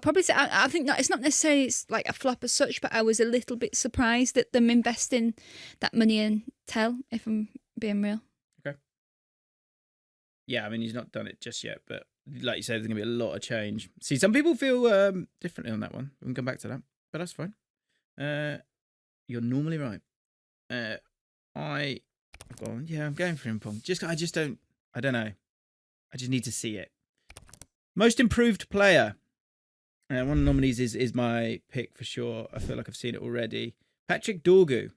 think it's not necessarily like a flop as such, but I was a little bit surprised at them investing that money in Tell, if I'm being real. Okay. Yeah, I mean, he's not done it just yet, but like you said, there's going to be a lot of change. See, some people feel differently on that one. We can come back to that, but that's fine. You're normally right. I'm going for Impong. I don't know. I just need to see it. Most improved player. One of the nominees is my pick for sure. I feel like I've seen it already. Patrick Dorgu.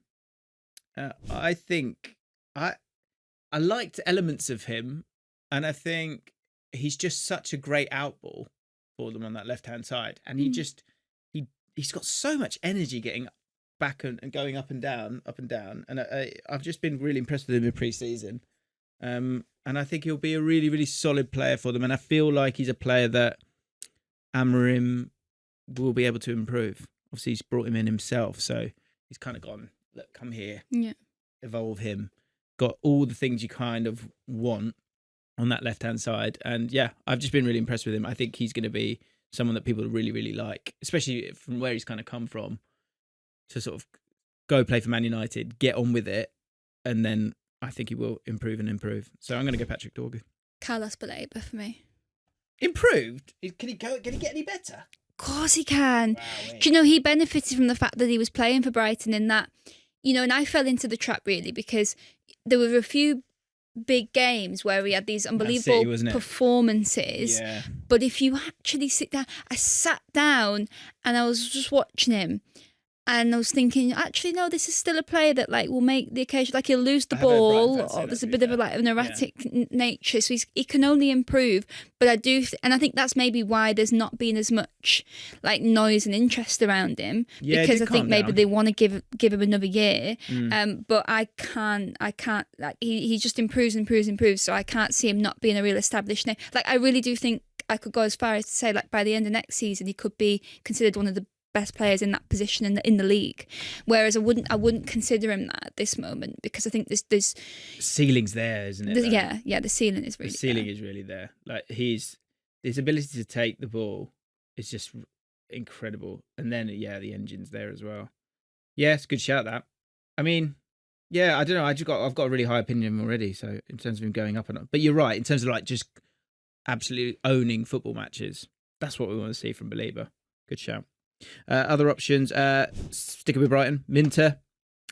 I think I liked elements of him, and I think he's just such a great outball for them on that left-hand side. And he's got so much energy getting back and going up and down. And I've just been really impressed with him in pre-season. And I think he'll be a really, really solid player for them. And I feel like he's a player that Amorim will be able to improve. Obviously, he's brought him in himself. So he's kind of gone, look, come here, evolve him. Got all the things you kind of want on that left-hand side. And yeah, I've just been really impressed with him. I think he's going to be someone that people really, really like, especially from where he's kind of come from, to sort of go play for Man United, get on with it, and then I think he will improve and improve. So I'm going to go Patrick Dorgu. Carlos Baleba for me. Improved? Can he get any better? Of course he can. Wow, do you know, he benefited from the fact that he was playing for Brighton in that, and I fell into the trap really because there were a few big games where he had these unbelievable performances. Yeah. But if you actually sit down, I sat down and I was just watching him. And I was thinking, actually, no, this is still a player that like will make the occasion, like he'll lose the I have heard Brighton ball, fans say or that, there's to a be bit of fair. an erratic nature, so he can only improve. But I do, and I think that's maybe why there's not been as much like noise and interest around him, Yeah, because it I did think calm maybe down. they want to give him another year. But I can't like he just improves. So I can't see him not being a real established name. Like I really do think I could go as far as to say like by the end of next season he could be considered one of the best players in that position in the league, whereas I wouldn't consider him that at this moment, because I think there's Ceiling's there, isn't it? the ceiling is really the ceiling there. is really there. Like his ability to take the ball is just incredible, and then the engine's there as well. Yeah, it's a good shout. That, I mean, yeah, I don't know. I've got a really high opinion of him already. So in terms of him going up and up, but you're right in terms of like just absolutely owning football matches. That's what we want to see from Belieber. Good shout. Other options, sticking with Brighton, Minter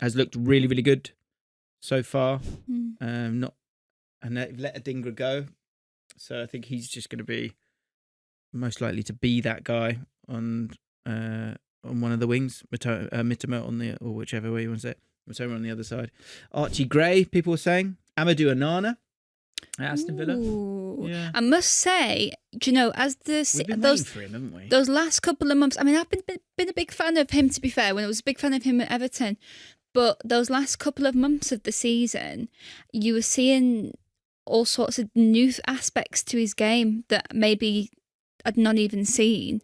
has looked really, really good so far. Not, and they've let Adingra go, so I think he's just going to be most likely to be that guy on one of the wings, Mitoma on the, or whichever way you want to say it, Mitoma on the other side. Archie Gray, people were saying. Amadou Onana at Aston Villa. Ooh. Yeah. I must say, do you know, as We've been waiting for him, haven't we? those last couple of months, I mean, I've been a big fan of him, to be fair, when I was a big fan of him at Everton, but those last couple of months of the season, you were seeing all sorts of new aspects to his game that maybe I'd not even seen.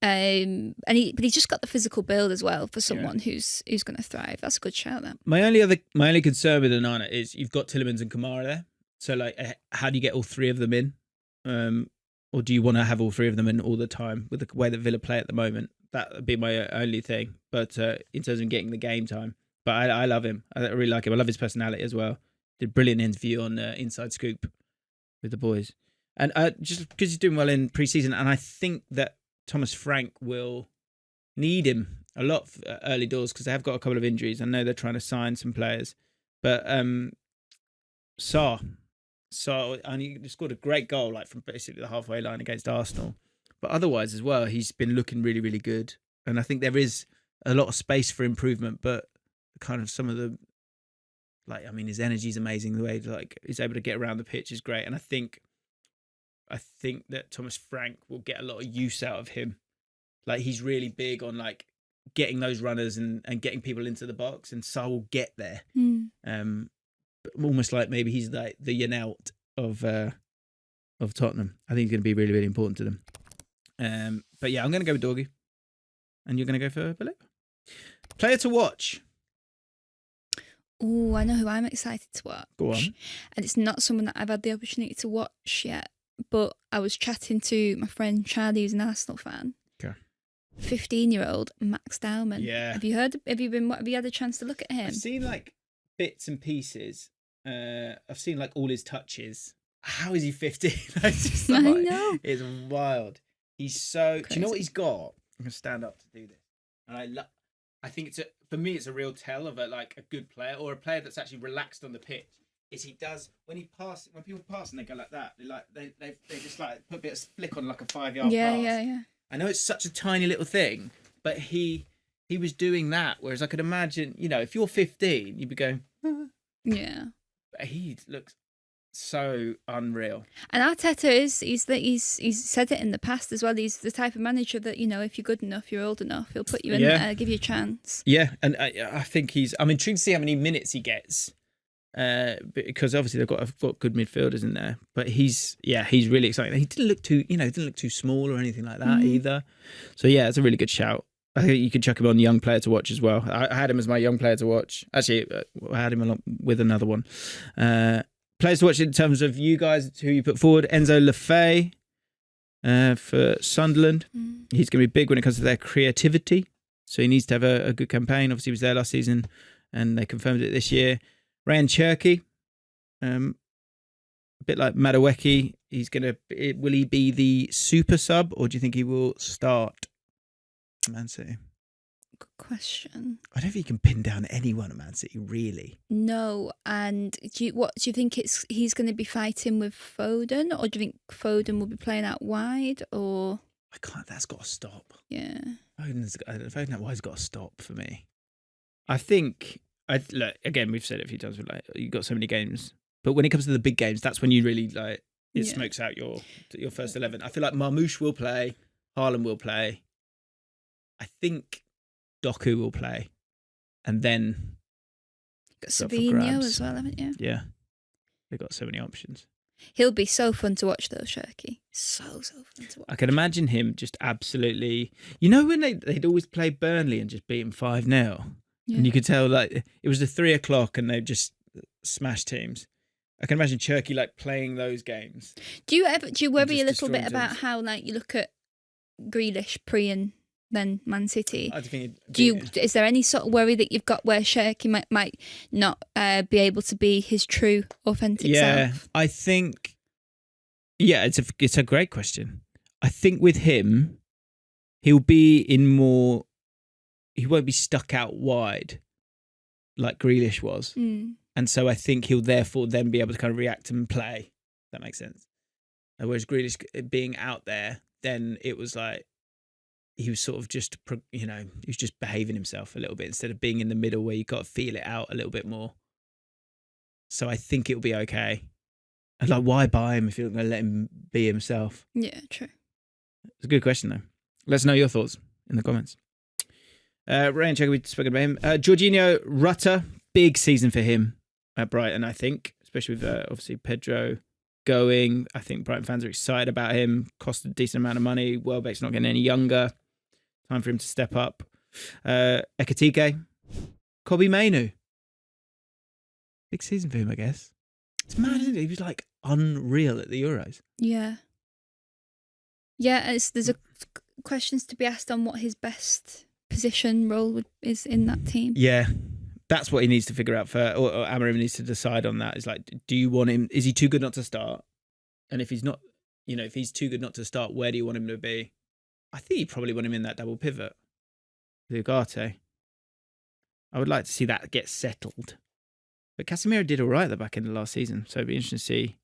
But he's just got the physical build as well for someone who's going to thrive. That's a good shout. That my only concern with Onana is you've got Tielemans and Kamara there. So like, how do you get all three of them in? Or do you want to have all three of them in all the time with the way that Villa play at the moment? That would be my only thing. But in terms of getting the game time, but I love him. I really like him. I love his personality as well. Did a brilliant interview on Inside Scoop with the boys, and just because he's doing well in pre-season, and I think that Thomas Frank will need him a lot for early doors because they have got a couple of injuries. I know they're trying to sign some players, but Sarr only scored a great goal, like from basically the halfway line against Arsenal. But otherwise as well, he's been looking really, really good. And I think there is a lot of space for improvement, but kind of some of the, like, I mean, his energy is amazing. The way like he's able to get around the pitch is great. And I think that Thomas Frank will get a lot of use out of him. Like he's really big on like getting those runners and getting people into the box, and Sarr will get there. Almost like maybe he's like the Yanelt of Tottenham. I think he's going to be really, really important to them. But yeah, I'm going to go with Dorgy, and you're going to go for Belieber. Player to watch. Oh, I know who I'm excited to watch. Go on. And it's not someone that I've had the opportunity to watch yet, but I was chatting to my friend Charlie, who's an Arsenal fan. Okay. 15-year-old Max Dowman. Yeah. Have you had a chance to look at him? I've seen like bits and pieces. I've seen like all his touches. How is he 15? It's just like, I know. It's wild. He's so. Crazy. Do you know what he's got? I'm gonna stand up to do this, and I think for me it's a real tell of a good player or a player that's actually relaxed on the pitch. Is he does when people pass and they go like that, they just like put a bit of flick on like a 5-yard pass. Yeah. I know it's such a tiny little thing, but he was doing that. Whereas I could imagine, if you're 15, you'd be going, yeah. But he looks so unreal. And Arteta he's said it in the past as well. He's the type of manager that, if you're good enough, you're old enough, he'll put you in there, give you a chance. Yeah, and I think I'm intrigued to see how many minutes he gets. Because obviously they've got good midfielders in there, but he's really exciting. He didn't look too small or anything like that either. So yeah, it's a really good shout. I think you could chuck him on young player to watch as well. I had him as my young player to watch. Actually, I had him along with another one. Players to watch in terms of you guys who you put forward. Enzo Lefebvre for Sunderland. He's going to be big when it comes to their creativity. So he needs to have a good campaign. Obviously, he was there last season, and they confirmed it this year. Ryan Cherky, a bit like Madueke. Will he be the super sub, or do you think he will start Man City? Good question. I don't think you can pin down anyone at Man City, really. No, and do you think he's going to be fighting with Foden, or do you think Foden will be playing out wide, or? I can't. That's got to stop. Yeah. Foden's got to stop for me. I think. Look, again, we've said it a few times. But like, you've got so many games, but when it comes to the big games, that's when you really like it smokes out your first 11. I feel like Marmoush will play, Haaland will play. I think Doku will play, and then got Sabinho as well, haven't you? Yeah, they've got so many options. He'll be so fun to watch, though, Shirky. So fun to watch. I can imagine him just absolutely. You know when they'd always play Burnley and just beat him 5-0, and you could tell like it was the 3 o'clock and they just smashed teams. I can imagine Cherky like playing those games. Do you worry a little bit about how like you look at Grealish pre and then Man City? I think is there any sort of worry that you've got where Cherky might not be able to be his true authentic self? I think. Yeah, it's a great question. I think with him, he'll be in more. He won't be stuck out wide like Grealish was. And so I think he'll therefore then be able to kind of react and play. If that makes sense. Whereas Grealish being out there, then it was like he was sort of just, he was just behaving himself a little bit instead of being in the middle where you got to feel it out a little bit more. So I think it'll be okay. And like, why buy him if you're not going to let him be himself? Yeah, true. It's a good question though. Let us know your thoughts in the comments. Ray and Checker, we've spoken about him. Jorginho Rutter, big season for him at Brighton, I think, especially with obviously Pedro going. I think Brighton fans are excited about him. Cost a decent amount of money. Welbeck's not getting any younger. Time for him to step up. Ekitike, Kobbie Mainoo. Big season for him, I guess. It's mad, isn't it? He was like unreal at the Euros. Yeah. Yeah, there's questions to be asked on what his best position role is in that team. Yeah. That's what he needs to figure out or Amorim needs to decide on that. Is like, do you want him? Is he too good not to start? And if he's not, if he's too good not to start, where do you want him to be? I think you probably want him in that double pivot with Ugarte. I would like to see that get settled. But Casemiro did all right at the back end of last season, so it'd be interesting to see.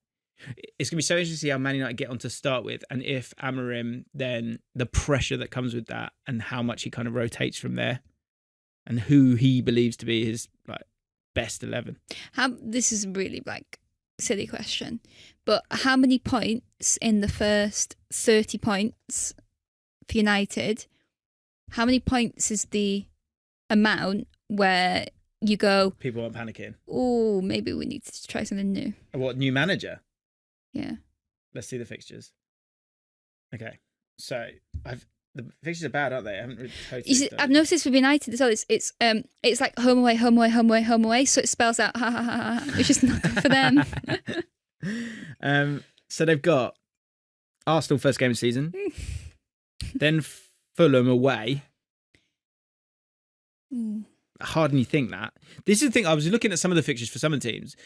It's going to be so interesting to see how Man United get on to start with, and if Amorim, then the pressure that comes with that, and how much he kind of rotates from there. And who he believes to be his like best 11. This is really like silly question, but how many points in the first 30 points for United? How many points is the amount where you go? People aren't panicking. Oh, maybe we need to try something new. What, new manager? Yeah. Let's see the fixtures. Okay, so the fixtures are bad, aren't they? I haven't really totally. I've noticed with United as well. It's like home away, home away, home away, home away. So it spells out ha ha ha ha, which is not good for them. So they've got Arsenal first game of the season, then Fulham away. Harder than you think that. This is the thing. I was looking at some of the fixtures for some of the teams.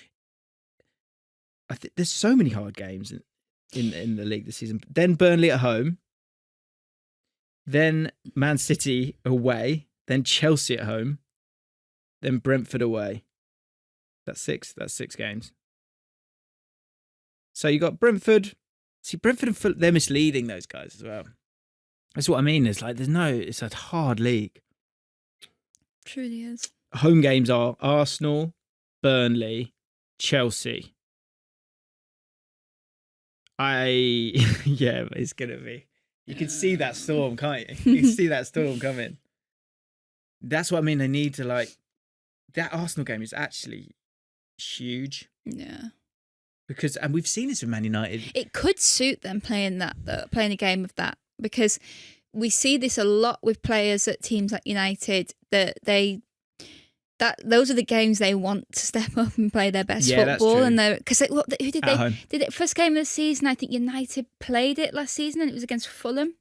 I think there's so many hard games in the league this season. Then Burnley at home. Then Man City away, then Chelsea at home, then Brentford away. That's six games. So you got Brentford. See, Brentford and Fulham, they're misleading those guys as well. That's what I mean. It's like it's a hard league. Truly is. Home games are Arsenal, Burnley, Chelsea. It's gonna be. You can see that storm, can't you? You can see that storm coming. That's what I mean. They need to that Arsenal game is actually huge. Yeah. And we've seen this with Man United. It could suit them playing a game of that, because we see this a lot with players at teams like United that those are the games they want to step up and play their best football. And because who did they? Home. Did it first game of the season? I think United played it last season, and it was against Fulham.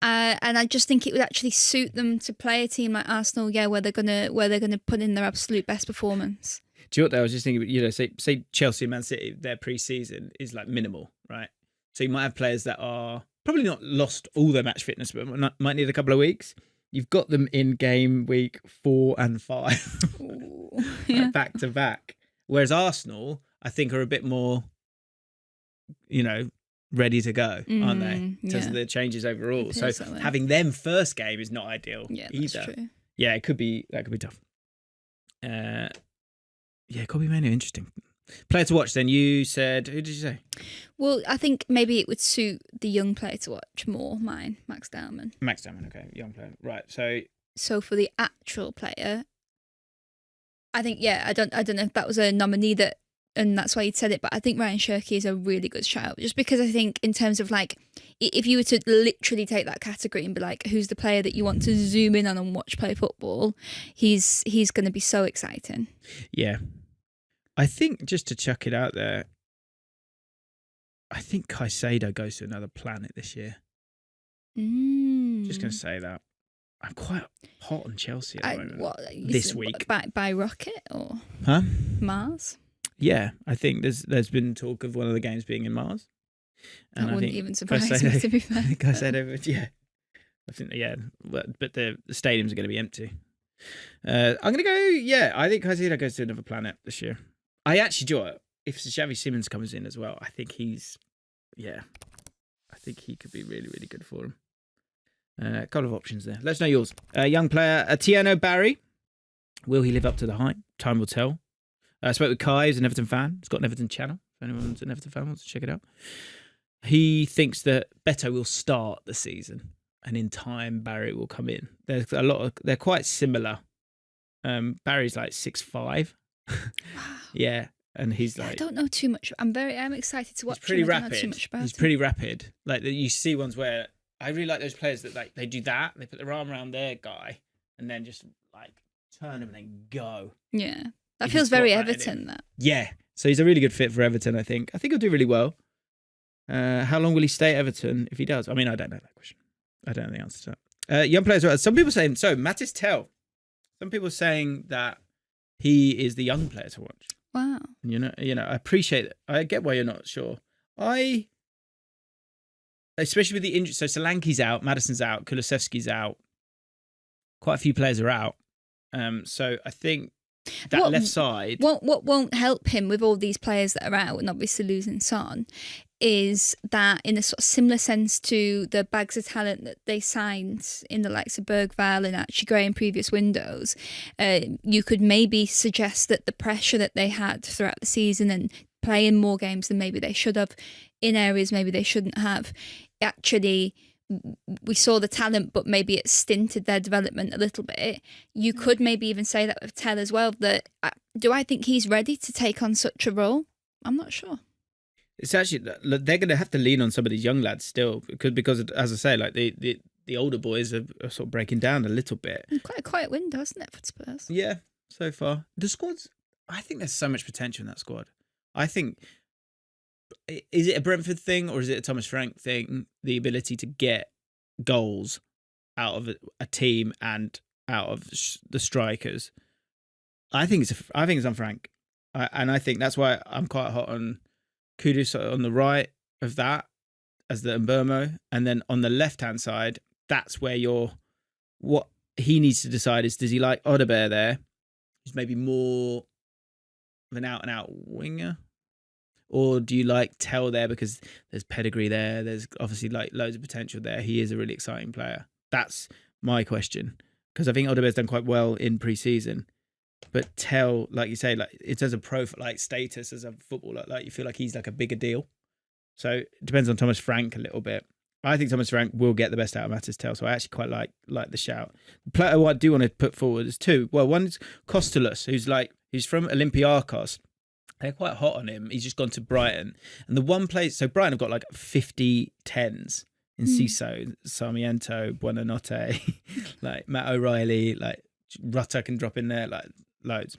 And I just think it would actually suit them to play a team like Arsenal, where they're gonna put in their absolute best performance. Do you know what? I was just thinking, say Chelsea and Man City, their pre-season is like minimal, right? So you might have players that are probably not lost all their match fitness, but might need a couple of weeks. You've got them in game week 4 and 5, back to back. Whereas Arsenal, I think, are a bit more, ready to go, aren't they? In terms of the changes overall. So having them first game is not ideal either. That's true. Yeah, that could be tough. It could be mainly interesting. Player to watch then, you said, who did you say? Well, I think maybe it would suit the young player to watch more, mine, Max Dowman. Max Dowman, okay, young player. Right, So for the actual player, I think, I don't know if that was a nominee and that's why you'd said it, but I think Ryan Shirky is a really good shout. Just because I think in terms of like, if you were to literally take that category and be like, who's the player that you want to zoom in on and watch play football, he's going to be so exciting. Yeah. I think, just to chuck it out there, I think Caicedo goes to another planet this year. Just going to say that. I'm quite hot on Chelsea at the moment. This week. By rocket or Mars? Yeah, I think there's been talk of one of the games being in Mars. And that wouldn't even surprise me, to be fair. Caicedo, yeah. I think, but the stadiums are going to be empty. I'm going to go, I think Caicedo goes to another planet this year. I actually do it. If Xavi Simons comes in as well, I think I think he could be really, really good for him. A couple of options there. Let's know yours. Young player, Atieno Barry. Will he live up to the hype? Time will tell. I spoke with Kai, who's an Everton fan. He's got an Everton channel. If anyone's an Everton fan wants to check it out. He thinks that Beto will start the season, and in time Barry will come in. They're quite similar. Barry's like 6'5". Wow. Yeah, and he's like, I don't know too much. I'm excited to watch. He's pretty him. rapid. I don't know too much about he's him. pretty rapid. Like you see ones where I really like those players that like they do that. They put their arm around their guy and then just like turn him and then go. Yeah, that feels very Everton. That. Yeah, so he's a really good fit for Everton. I think he'll do really well. How long will he stay at Everton if he does? I mean, I don't know that question. I don't know the answer to that. Young players. Some people saying Matis Tell. Some people saying that he is the young player to watch. Wow. You know, I appreciate it. I get why you're not sure. Especially with the injury. So Solanke's out, Maddison's out, Kulusevski's out. Quite a few players are out. So I think that left side. What won't help him with all these players that are out, and obviously losing Son, is that in a sort of similar sense to the bags of talent that they signed in the likes of Bergvall and Archie Gray in previous windows, you could maybe suggest that the pressure that they had throughout the season and playing more games than maybe they should have in areas maybe they shouldn't have, actually we saw the talent, but maybe it stinted their development a little bit. You could maybe even say that with Tell as well, that do I think he's ready to take on such a role? I'm not sure. It's actually, they're going to have to lean on some of these young lads still, because as I say, like the older boys are sort of breaking down a little bit. Quite a quiet window, isn't it, for Spurs? Yeah, so far. The squad's, I think there's so much potential in that squad. I think, is it a Brentford thing or is it a Thomas Frank thing? The ability to get goals out of a team and out of the strikers. I think it's on Frank. And I think that's why I'm quite hot on Kudus on the right of that as the Mbermo, and then on the left-hand side, that's where what he needs to decide is, does he like Odebear there, who's maybe more of an out-and-out winger, or do you like Tell there because there's pedigree there, there's obviously like loads of potential there, he is a really exciting player. That's my question, because I think Odebear's done quite well in pre-season. But Tell, like you say, like in terms of like status as a footballer, like you feel like he's like a bigger deal. So it depends on Thomas Frank a little bit. I think Thomas Frank will get the best out of Matis Tell, so I actually quite like the shout. The player who I do want to put forward is two. Well, one is Kostoulos, who's from Olympiacos. They're quite hot on him. He's just gone to Brighton, and the one place, so Brighton have got like 50 10s in Ciso, Sarmiento, Buonanotte, like Matt O'Reilly, like Rutter can drop in there, like loads.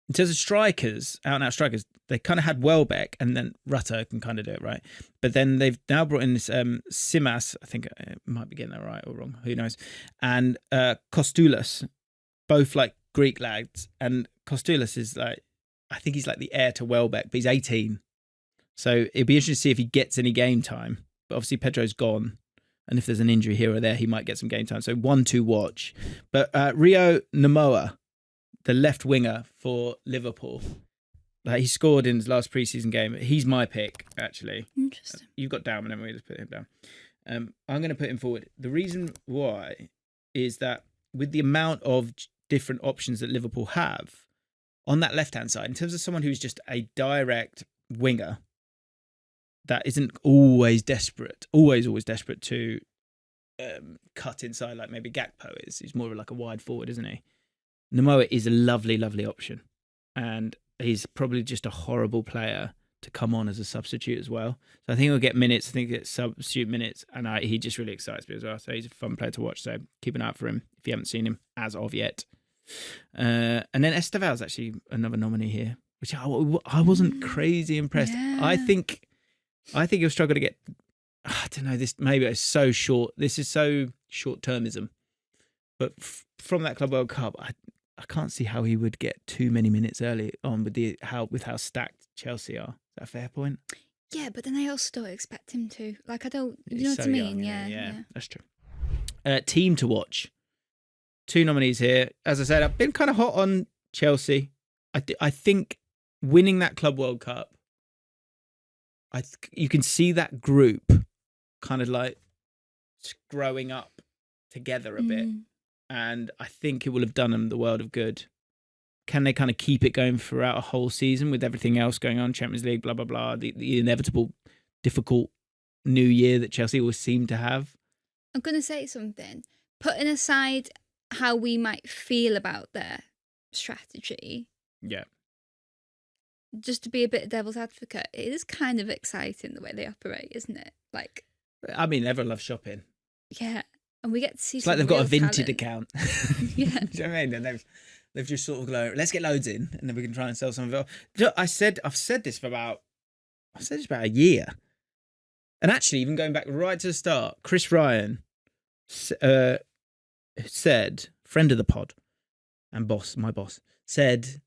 In terms of strikers, out-and-out strikers, they kind of had Welbeck, and then Rutter can kind of do it, right? But then they've now brought in this Simas, I think I might be getting that right or wrong, who knows, and Kostoulos, both like Greek lads, and Kostoulos is like, I think he's like the heir to Welbeck, but he's 18. So it'd be interesting to see if he gets any game time. But obviously Pedro's gone, and if there's an injury here or there, he might get some game time. So 1-2 watch. But Rio Namoa, the left winger for Liverpool, Like he scored in his last preseason game. He's my pick, actually. Interesting. You've got down, and then we just put him down. I'm going to put him forward. The reason why is that with the amount of different options that Liverpool have on that left-hand side, in terms of someone who's just a direct winger that isn't always desperate to cut inside like maybe Gakpo is. He's more of like a wide forward, isn't he? Namoa is a lovely, lovely option. And he's probably just a horrible player to come on as a substitute as well. So I think he'll get minutes. I think he'll get substitute minutes. And he just really excites me as well. So he's a fun player to watch. So keep an eye out for him if you haven't seen him as of yet. And then Esteval's actually another nominee here, which I wasn't crazy impressed. Yeah. I think he'll struggle to get... I don't know, this maybe it's so short. This is so short-termism. But from that Club World Cup, I can't see how he would get too many minutes early on with how stacked Chelsea are. Is that a fair point? Yeah, but then I also don't expect him to. Like, I don't... You know He's what so I mean? young, Yeah. That's true. Team to watch. 2 nominees here. As I said, I've been kind of hot on Chelsea. I think winning that Club World Cup, you can see that group kind of like growing up together a bit. And I think it will have done them the world of good. Can they kind of keep it going throughout a whole season with everything else going on, Champions League, blah, blah, blah, the inevitable, difficult new year that Chelsea always seem to have? I'm going to say something. Putting aside how we might feel about their strategy, Yeah. just to be a bit of devil's advocate, it is kind of exciting the way they operate, isn't it? Like, I mean, everyone loves shopping. yeah. And we get to see It's like they've got a Vinted account. Yeah. Do you know what I mean? And they've just sort of like, let's get loads in, and then we can try and sell some of it. I've said this for about a year. And actually, even going back right to the start, Chris Ryan said, friend of the pod and my boss, said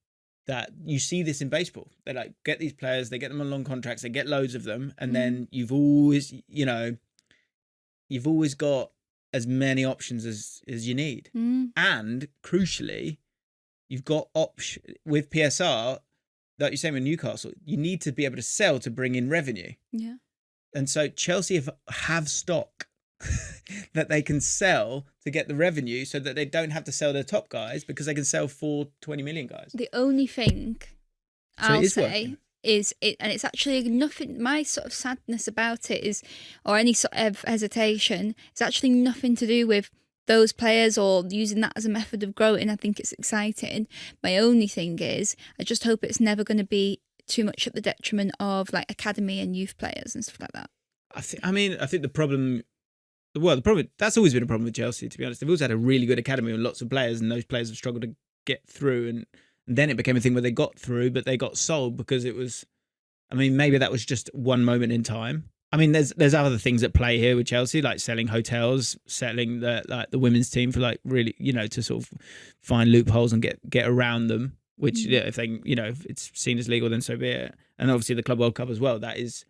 that you see this in baseball. They like get these players, they get them on long contracts, they get loads of them, and then you've always got as many options as you need. And crucially, you've got with PSR, like you're saying with Newcastle, you need to be able to sell to bring in revenue. Yeah. And so Chelsea have stock that they can sell to get the revenue so that they don't have to sell their top guys because they can sell 20 million guys. The only thing I'll say is and it's actually nothing, my sort of sadness about it is, or any sort of hesitation, it's actually nothing to do with those players or using that as a method of growing. I think it's exciting. My only thing is, I just hope it's never going to be too much at the detriment of like academy and youth players and stuff like that. I think the problem that's always been a problem with Chelsea, to be honest. They've always had a really good academy with lots of players, and those players have struggled to get through. And then it became a thing where they got through, but they got sold because it was, maybe that was just one moment in time. There's other things at play here with Chelsea, like selling hotels, selling the women's team for like really, to sort of find loopholes and get around them. Which if it's seen as legal, then so be it. And obviously the Club World Cup as well. That is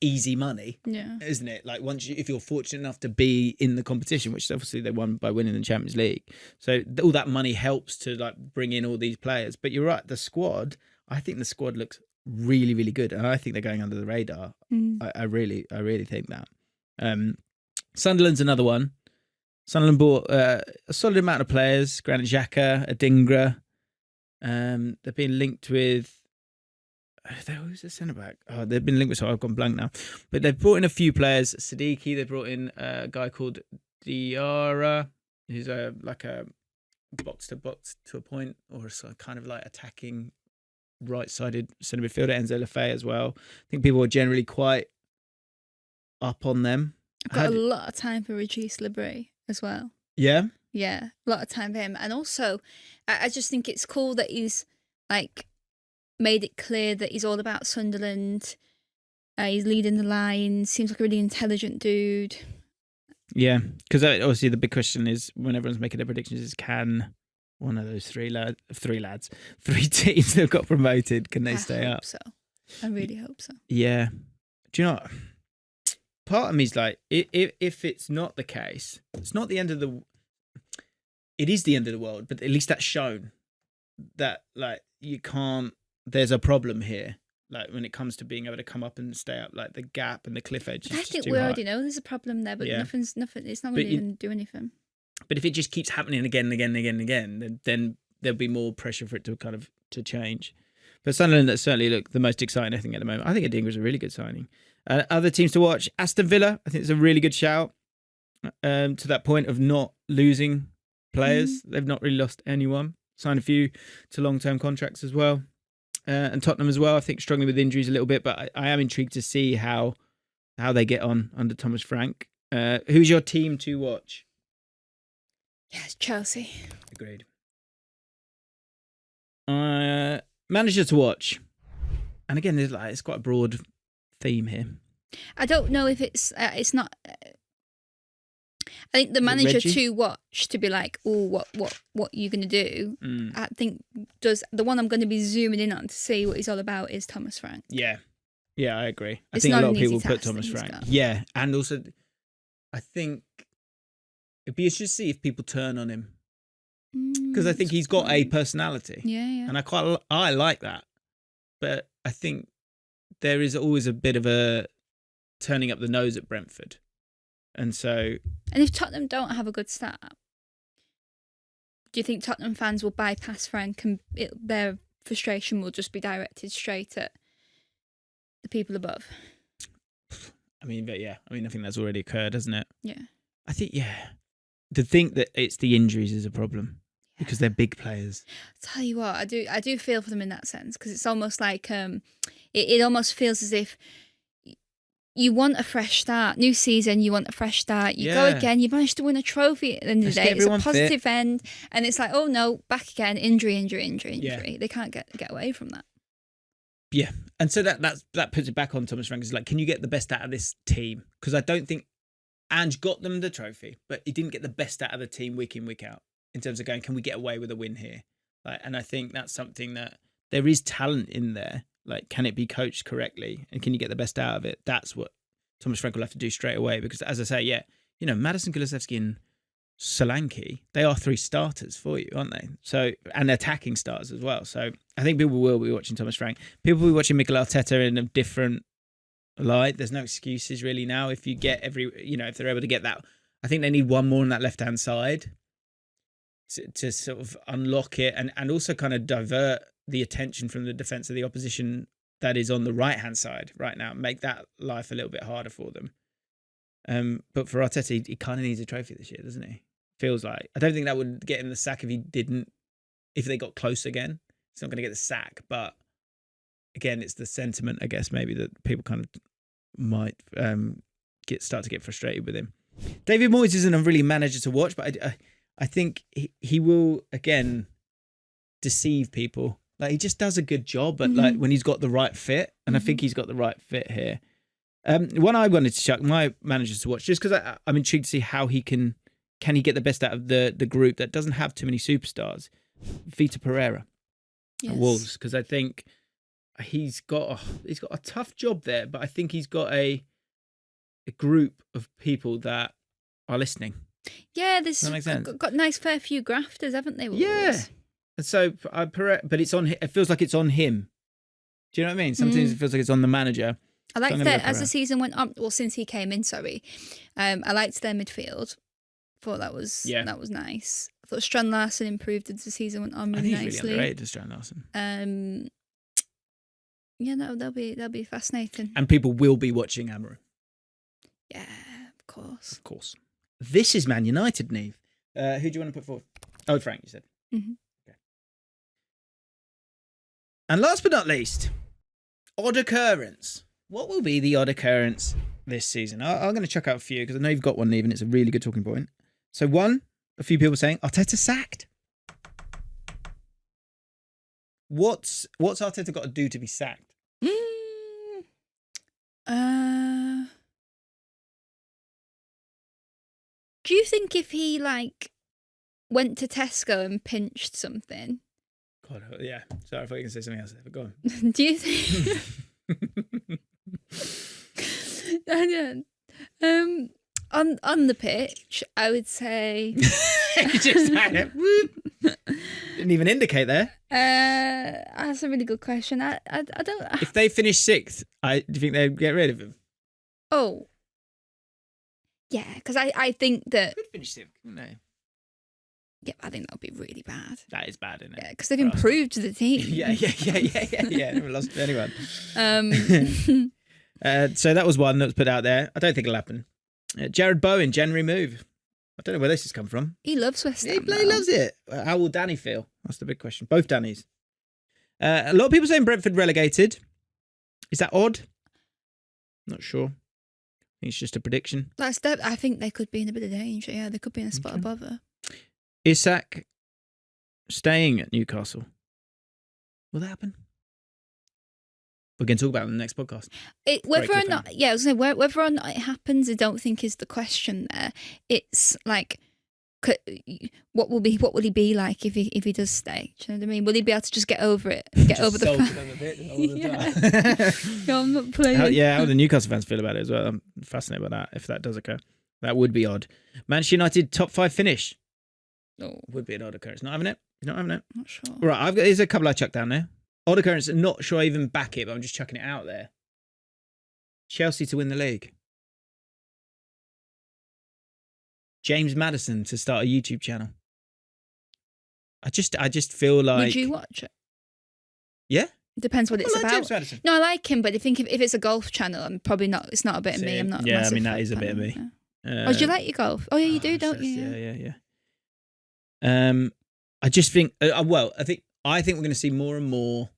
easy money, isn't it? Like if you're fortunate enough to be in the competition, which obviously they won by winning the Champions League, so all that money helps to like bring in all these players. But you're right, I think the squad looks really, really good, and I think they're going under the radar. I really think that. Sunderland's another one. Sunderland bought a solid amount of players: Granit Xhaka, Adingra. They've been linked with. Who's the centre back? Oh, they've been linked with. So I've gone blank now. But they've brought in a few players. Siddiqui. They brought in a guy called Diarra, who's like a box to a point, or a kind of like attacking right-sided centre midfielder. Enzo Lefebvre as well. I think people are generally quite up on them. I've got a lot of time for Regis Lebray as well. Yeah? Yeah, a lot of time for him. And also, I just think it's cool that he's like made it clear that he's all about Sunderland. He's leading the line. Seems like a really intelligent dude. Yeah, because obviously the big question is when everyone's making their predictions is can one of those three teams that have got promoted, can they stay up? So I really hope so. Yeah. Do you know what? Part of me is like, if it's not the case, it's not the end of the... It is the end of the world, but at least that's shown that like you can't there's a problem here. Like when it comes to being able to come up and stay up, like the gap and the cliff edge. I think we already know there's a problem there, but nothing. It's not going to even do anything. But if it just keeps happening again and again and again and again, then there'll be more pressure for it to kind of to change. But Sunderland, that's certainly the most exciting thing at the moment. I think Adingra was a really good signing. Other teams to watch, Aston Villa. I think it's a really good shout. To that point of not losing players, they've not really lost anyone. Signed a few to long-term contracts as well. And Tottenham as well, I think struggling with injuries a little bit, but I am intrigued to see how they get on under Thomas Frank. Who's your team to watch? Yes, Chelsea. Agreed. Manager to watch. And again, it's quite a broad theme here. I don't know if it's not... I think the manager to watch, to be like, oh, what are you going to do? I think the one I'm going to be zooming in on to see what he's all about is Thomas Frank. Yeah, I agree. I think a lot of people put Thomas Frank. Yeah, and also I think it'd be interesting to see if people turn on him because I think he's got a personality. Yeah. And I like that, but I think there is always a bit of a turning up the nose at Brentford. And if Tottenham don't have a good start, do you think Tottenham fans will bypass Frank and their frustration will just be directed straight at the people above? I mean, I think that's already occurred, hasn't it? Yeah. I think, to think that it's the injuries is a problem because they're big players. I'll tell you what, I do feel for them in that sense because it's almost like it almost feels as if you want a fresh start. New season, you want a fresh start. You go again, you managed to win a trophy at the end of the day. It's a positive end. And it's like, oh no, back again, injury. Yeah. They can't get away from that. Yeah. And so that puts it back on Thomas Frank. It's like, can you get the best out of this team? Because I don't think Ange got them the trophy, but he didn't get the best out of the team week in, week out in terms of going, can we get away with a win here? And I think that's something that there is talent in there. Like, can it be coached correctly? And can you get the best out of it? That's what Thomas Frank will have to do straight away. Because as I say, Madison, Kulusevski and Solanke, they are 3 starters for you, aren't they? So, and attacking starters as well. So I think people will be watching Thomas Frank. People will be watching Mikel Arteta in a different light. There's no excuses really now. If you get if they're able to get that, I think they need one more on that left-hand side to sort of unlock it and also kind of divert the attention from the defence of the opposition that is on the right-hand side right now, make that life a little bit harder for them. But for Arteta, he kind of needs a trophy this year, doesn't he? Feels like. I don't think that would get him the sack if they got close again. He's not going to get the sack, but again, it's the sentiment, I guess, maybe that people kind of might start to get frustrated with him. David Moyes isn't a really manager to watch, but I think he will, again, deceive people. Like, he just does a good job at like when he's got the right fit, and I think he's got the right fit here. One I wanted to chuck my managers to watch, just because I'm intrigued to see how he can he get the best out of the group that doesn't have too many superstars. Vitor Pereira at Wolves, because I think he's got a tough job there, but I think he's got a group of people that are listening. Yeah, there's got nice fair few grafters, haven't they? Wolves? And so, but it's on. It feels like it's on him. Do you know what I mean? Sometimes it feels like it's on the manager. I liked that as the season went on. Well, since he came in, I liked their midfield. Thought that was nice. I thought Strand Larsen improved as the season went on really nicely. He's really underrated, Strand Larsen. They'll be fascinating. And people will be watching Amorim. Yeah, of course. Of course. This is Man United, Neve. Who do you want to put forward? Oh, Frank, you said. Mm-hmm. Okay. And last but not least, odd occurrence. What will be the odd occurrence this season? I'm going to chuck out a few because I know you've got one, Neve, and it's a really good talking point. So a few people saying Arteta sacked. What's Arteta got to do to be sacked? Do you think if he went to Tesco and pinched something? God, yeah. Sorry, I thought you were going to say something else there, but go on. Do you think? I don't. On the pitch, I would say. You just had it. Whoop. Didn't even indicate there. That's a really good question. I don't. If they finish 6th, do you think they'd get rid of him? Oh. Yeah, because I think that. Could finish 6th, couldn't they? Yeah, I think that would be really bad. That is bad, isn't it? Yeah, because they've improved the team. Yeah. Never lost to anyone. So that was one that was put out there. I don't think it'll happen. Jared Bowen, January move. I don't know where this has come from. He loves West Ham. He loves it. How will Danny feel? That's the big question. Both Dannys. A lot of people saying Brentford relegated. Is that odd? Not sure. I think it's just a prediction. I think they could be in a bit of danger. Yeah, they could be in a spot of bother. Isak staying at Newcastle. Will that happen? We're going to talk about it in the next podcast. Whether or not it happens, I don't think is the question there. It's like, what will he be like if he does stay? Do you know what I mean? Will he be able to just get over it? Get over the fact? I'm not playing. How do the Newcastle fans feel about it as well? I'm fascinated by that. If that does occur, that would be odd. Manchester United top 5 finish. Oh, would be an odd occurrence. Not having it. You're not having it. Not sure. Right, there's a couple I chucked down there. Odd occurrence. Not sure I even back it, but I'm just chucking it out there. Chelsea to win the league. James Maddison to start a YouTube channel. I just feel like. Would you watch it? Yeah. Depends what it's I like about. James Maddison. No, I like him, but I think if it's a golf channel, I'm probably not. It's not a bit of me. I'm not. Yeah, I mean that is a bit of me. Yeah. Do you like your golf? Oh yeah, you do, don't you? Yeah. I just think. I think we're going to see more and more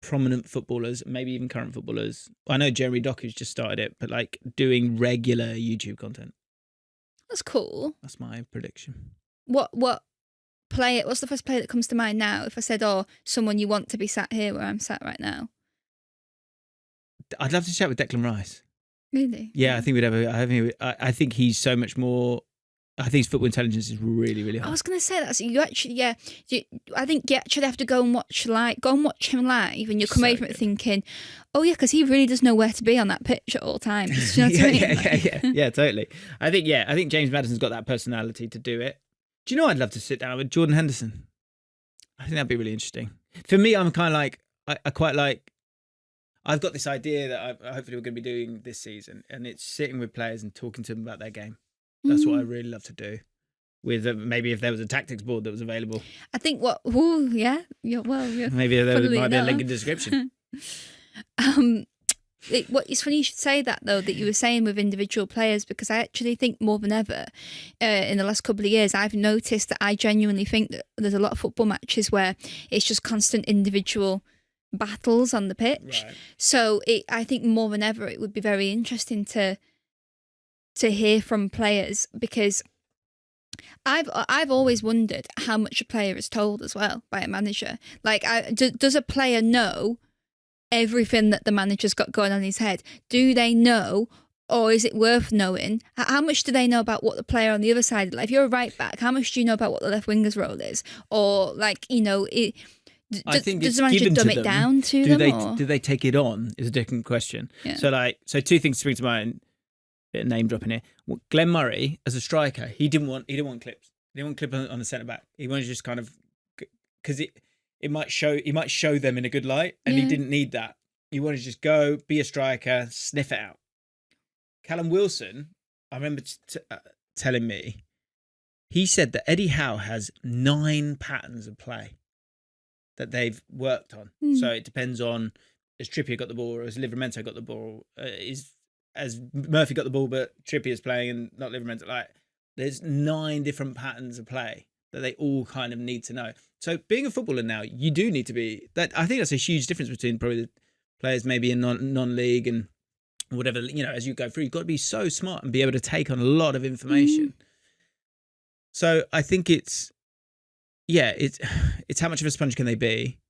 prominent footballers, maybe even current footballers. I know Jeremy Doku's just started it, but like doing regular YouTube content. That's cool. That's my prediction. What player? What's the first player that comes to mind now? If I said, "Oh, someone you want to be sat here where I'm sat right now," I'd love to chat with Declan Rice. Really? Yeah, I think we'd have. I think he's so much more. I think his football intelligence is really, really high. I was going to say that. So you actually, I think you actually have to go and watch him live, and you come away from it thinking, oh yeah, because he really does know where to be on that pitch at all times. Do you know what I mean? Yeah, totally. I think James Maddison's got that personality to do it. Do you know I'd love to sit down with Jordan Henderson? I think that'd be really interesting. For me, I'm kind of like I quite like. I've got this idea that hopefully we're going to be doing this season, and it's sitting with players and talking to them about their game. That's what I really love to do. With maybe if there was a tactics board that was available. I think yeah. Maybe there might be a link in the description. It's funny you should say that though, that you were saying with individual players, because I actually think more than ever in the last couple of years I've noticed that I genuinely think that there's a lot of football matches where it's just constant individual battles on the pitch. Right. So I think more than ever it would be very interesting to hear from players, because I've always wondered how much a player is told as well by a manager. Like, does a player know everything that the manager's got going on in his head? Do they know, or is it worth knowing? How much do they know about what the player on the other side? Like, if you're a right back, how much do you know about what the left winger's role is? Or like, I think does the manager dumb it down to them? Do they take it on? Is a different question. Yeah. So two things spring to mind. Bit of name dropping here. Glenn Murray as a striker, he didn't want clips. He didn't want clip on the centre back. He wanted to just kind of, because it might show them in a good light, and he didn't need that. He wanted to just go, be a striker, sniff it out. Callum Wilson, I remember telling me, he said that Eddie Howe has 9 patterns of play that they've worked on. So it depends on, has Trippier got the ball, or has Livramento got the ball? As Murphy got the ball, but Trippier's playing and not Livramento. Like, there's 9 different patterns of play that they all kind of need to know. So being a footballer now, you do need to be that. I think that's a huge difference between probably the players maybe in non-league and whatever. As you go through, you've got to be so smart and be able to take on a lot of information. So I think it's how much of a sponge can they be?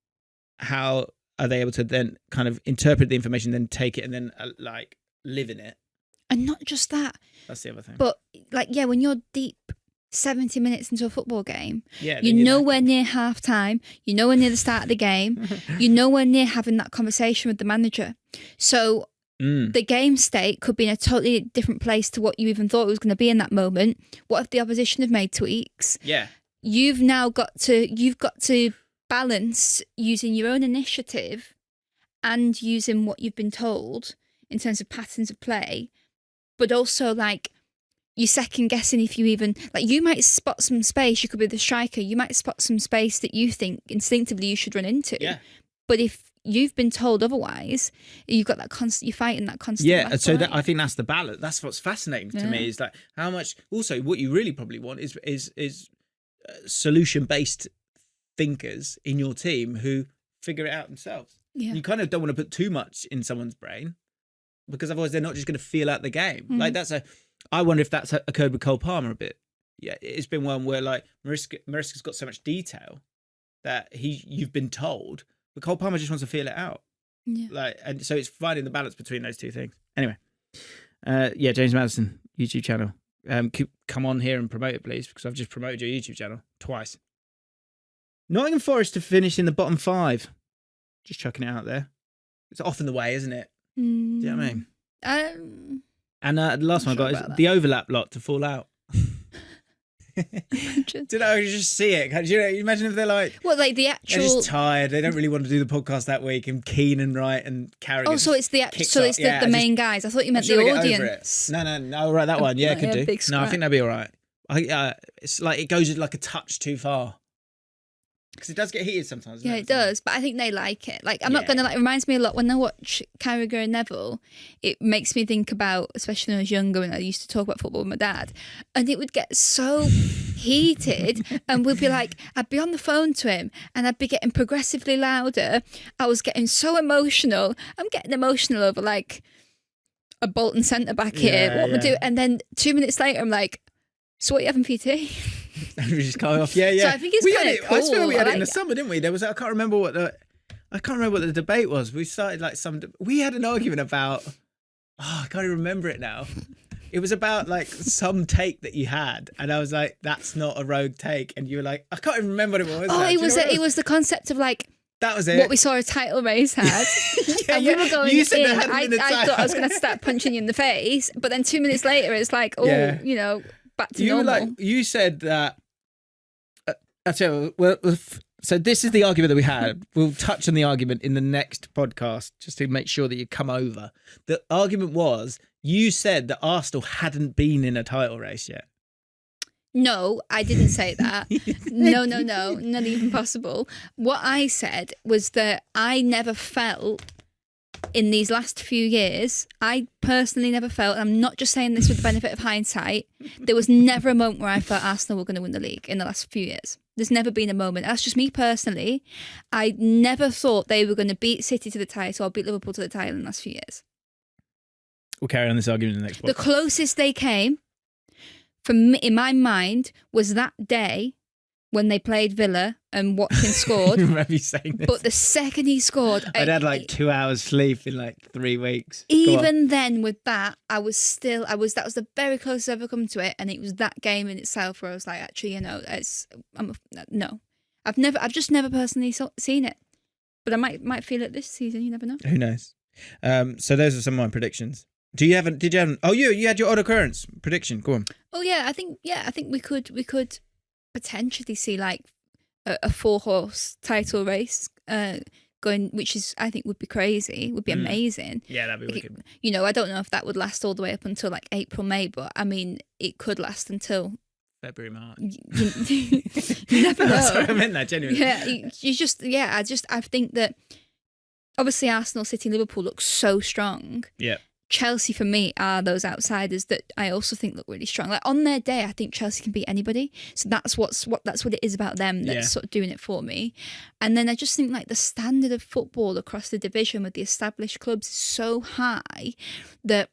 How are they able to then kind of interpret the information, then take it, and then live in it? And not just that. That's the other thing. But when you're deep 70 minutes into a football game, you're nowhere near half time, you're nowhere near the start of the game, you're nowhere near having that conversation with the manager. So The game state could be in a totally different place to what you even thought it was going to be in that moment. What if the opposition have made tweaks? Yeah. You've got to balance using your own initiative and using what you've been told in terms of patterns of play, but also like you're second guessing if you even like you might spot some space. You could be the striker. You might spot some space that you think instinctively you should run into. Yeah. But if you've been told otherwise, you've got that constant. You're fighting that constant. Yeah, so I think that's the balance. That's what's fascinating to me is like how much. Also, what you really probably want is solution-based thinkers in your team who figure it out themselves. Yeah. You kind of don't want to put too much in someone's brain because otherwise they're not just going to feel out the game. Like I wonder if that's occurred with Cole Palmer a bit. Yeah, it's been one where like Mariska's got so much detail that you've been told, but Cole Palmer just wants to feel it out. Yeah. Like, and so it's finding the balance between those two things. Anyway, James Madison YouTube channel. Come on here and promote it, please, because I've just promoted your YouTube channel twice. Nottingham Forest to finish in the bottom 5. Just chucking it out there. It's often the way, isn't it? Do you know what I mean? And the last one I got is the overlap lot to fall out. Did I just see it? Do you know, imagine if they're like, what, like the actual? They're just tired. They don't really want to do the podcast that week. And Keane and Wright and Carragher. Oh, so it's the main guys. I thought you meant the audience. No, right, that one. Yeah, could do. Big no, I think that'd be all right. It's like it goes like a touch too far. Because it does get heated sometimes. Yeah, it does. But I think they like it. Like, I'm not going to, like, it reminds me a lot when I watch Carragher and Neville, it makes me think about, especially when I was younger, when I used to talk about football with my dad, and it would get so heated, and we'd be like, I'd be on the phone to him, and I'd be getting progressively louder. I was getting so emotional. I'm getting emotional over, like, a Bolton centre-back here. What am I doing? And then 2 minutes later, I'm like, so what are you having for your tea? And we just go off. Yeah. So I think it's kind of cool. I swear we had it in the summer, didn't we? There was I can't remember what the debate was. We started like we had an argument about I can't even remember it now. It was about like some take that you had, and I was like, "That's not a rogue take," and you were like, "I can't even remember what it was." Oh, it was the concept of like. That was it. What we saw a title race had. And we were going in. I thought I was going to start punching you in the face, but then 2 minutes later, it's like, you know. Back to normal. You said that. So this is the argument that we had. We'll touch on the argument in the next podcast just to make sure that you come over. The argument was you said that Arsenal hadn't been in a title race yet. No, I didn't say that. No, not even possible. What I said was that I never felt. In these last few years, I personally never felt, and I'm not just saying this with the benefit of hindsight, there was never a moment where I felt Arsenal were going to win the league in the last few years. There's never been a moment. That's just me personally. I never thought they were going to beat City to the title or beat Liverpool to the title in the last few years. We'll carry on this argument in the next podcast. The closest they came, from in my mind, was that day when they played Villa and Watkins scored. I remember you saying this. But the second he scored... I'd had like 2 hours sleep in like 3 weeks. Even then with that, that was the very closest I've ever come to it. And it was that game in itself where I was like, actually, you know, no. I've just never personally seen it. But I might feel it this season, you never know. Who knows? So those are some of my predictions. Did you have, oh, you had your odd occurrence prediction. Go on. Oh yeah, I think we could potentially see like a 4-horse title race going, which is I think would be crazy, would be amazing. Yeah, that'd be wicked. You know, I don't know if that would last all the way up until like April, May, but I mean, it could last until February, March. You never know. Sorry, I meant that genuinely. Yeah, I think that obviously Arsenal, City, Liverpool look so strong. Yeah. Chelsea, for me, are those outsiders that I also think look really strong. Like on their day, I think Chelsea can beat anybody. So that's what it is about them that's sort of doing it for me. And then I just think like the standard of football across the division with the established clubs is so high that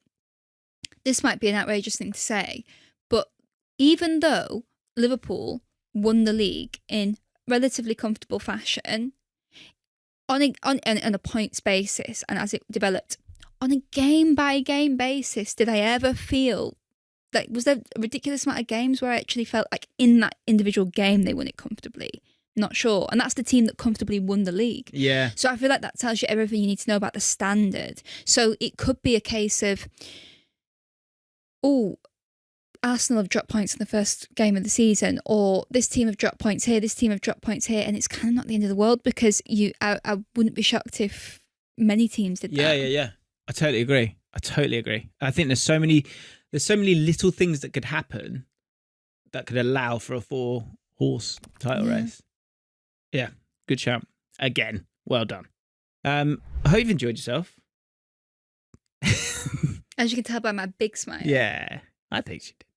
this might be an outrageous thing to say, but even though Liverpool won the league in relatively comfortable fashion on a points basis and as it developed, on a game-by-game basis, did I ever feel like, was there a ridiculous amount of games where I actually felt like in that individual game they won it comfortably? not sure. And that's the team that comfortably won the league. Yeah. So I feel like that tells you everything you need to know about the standard. So it could be a case of, Arsenal have dropped points in the first game of the season, or this team have dropped points here, this team have dropped points here, and it's kind of not the end of the world, because I wouldn't be shocked if many teams did that. Yeah. I totally agree. I think there's so many little things that could happen that could allow for a 4-horse title race. Yeah, good shout. Again, well done. I hope you've enjoyed yourself. As you can tell by my big smile. Yeah, I think she did.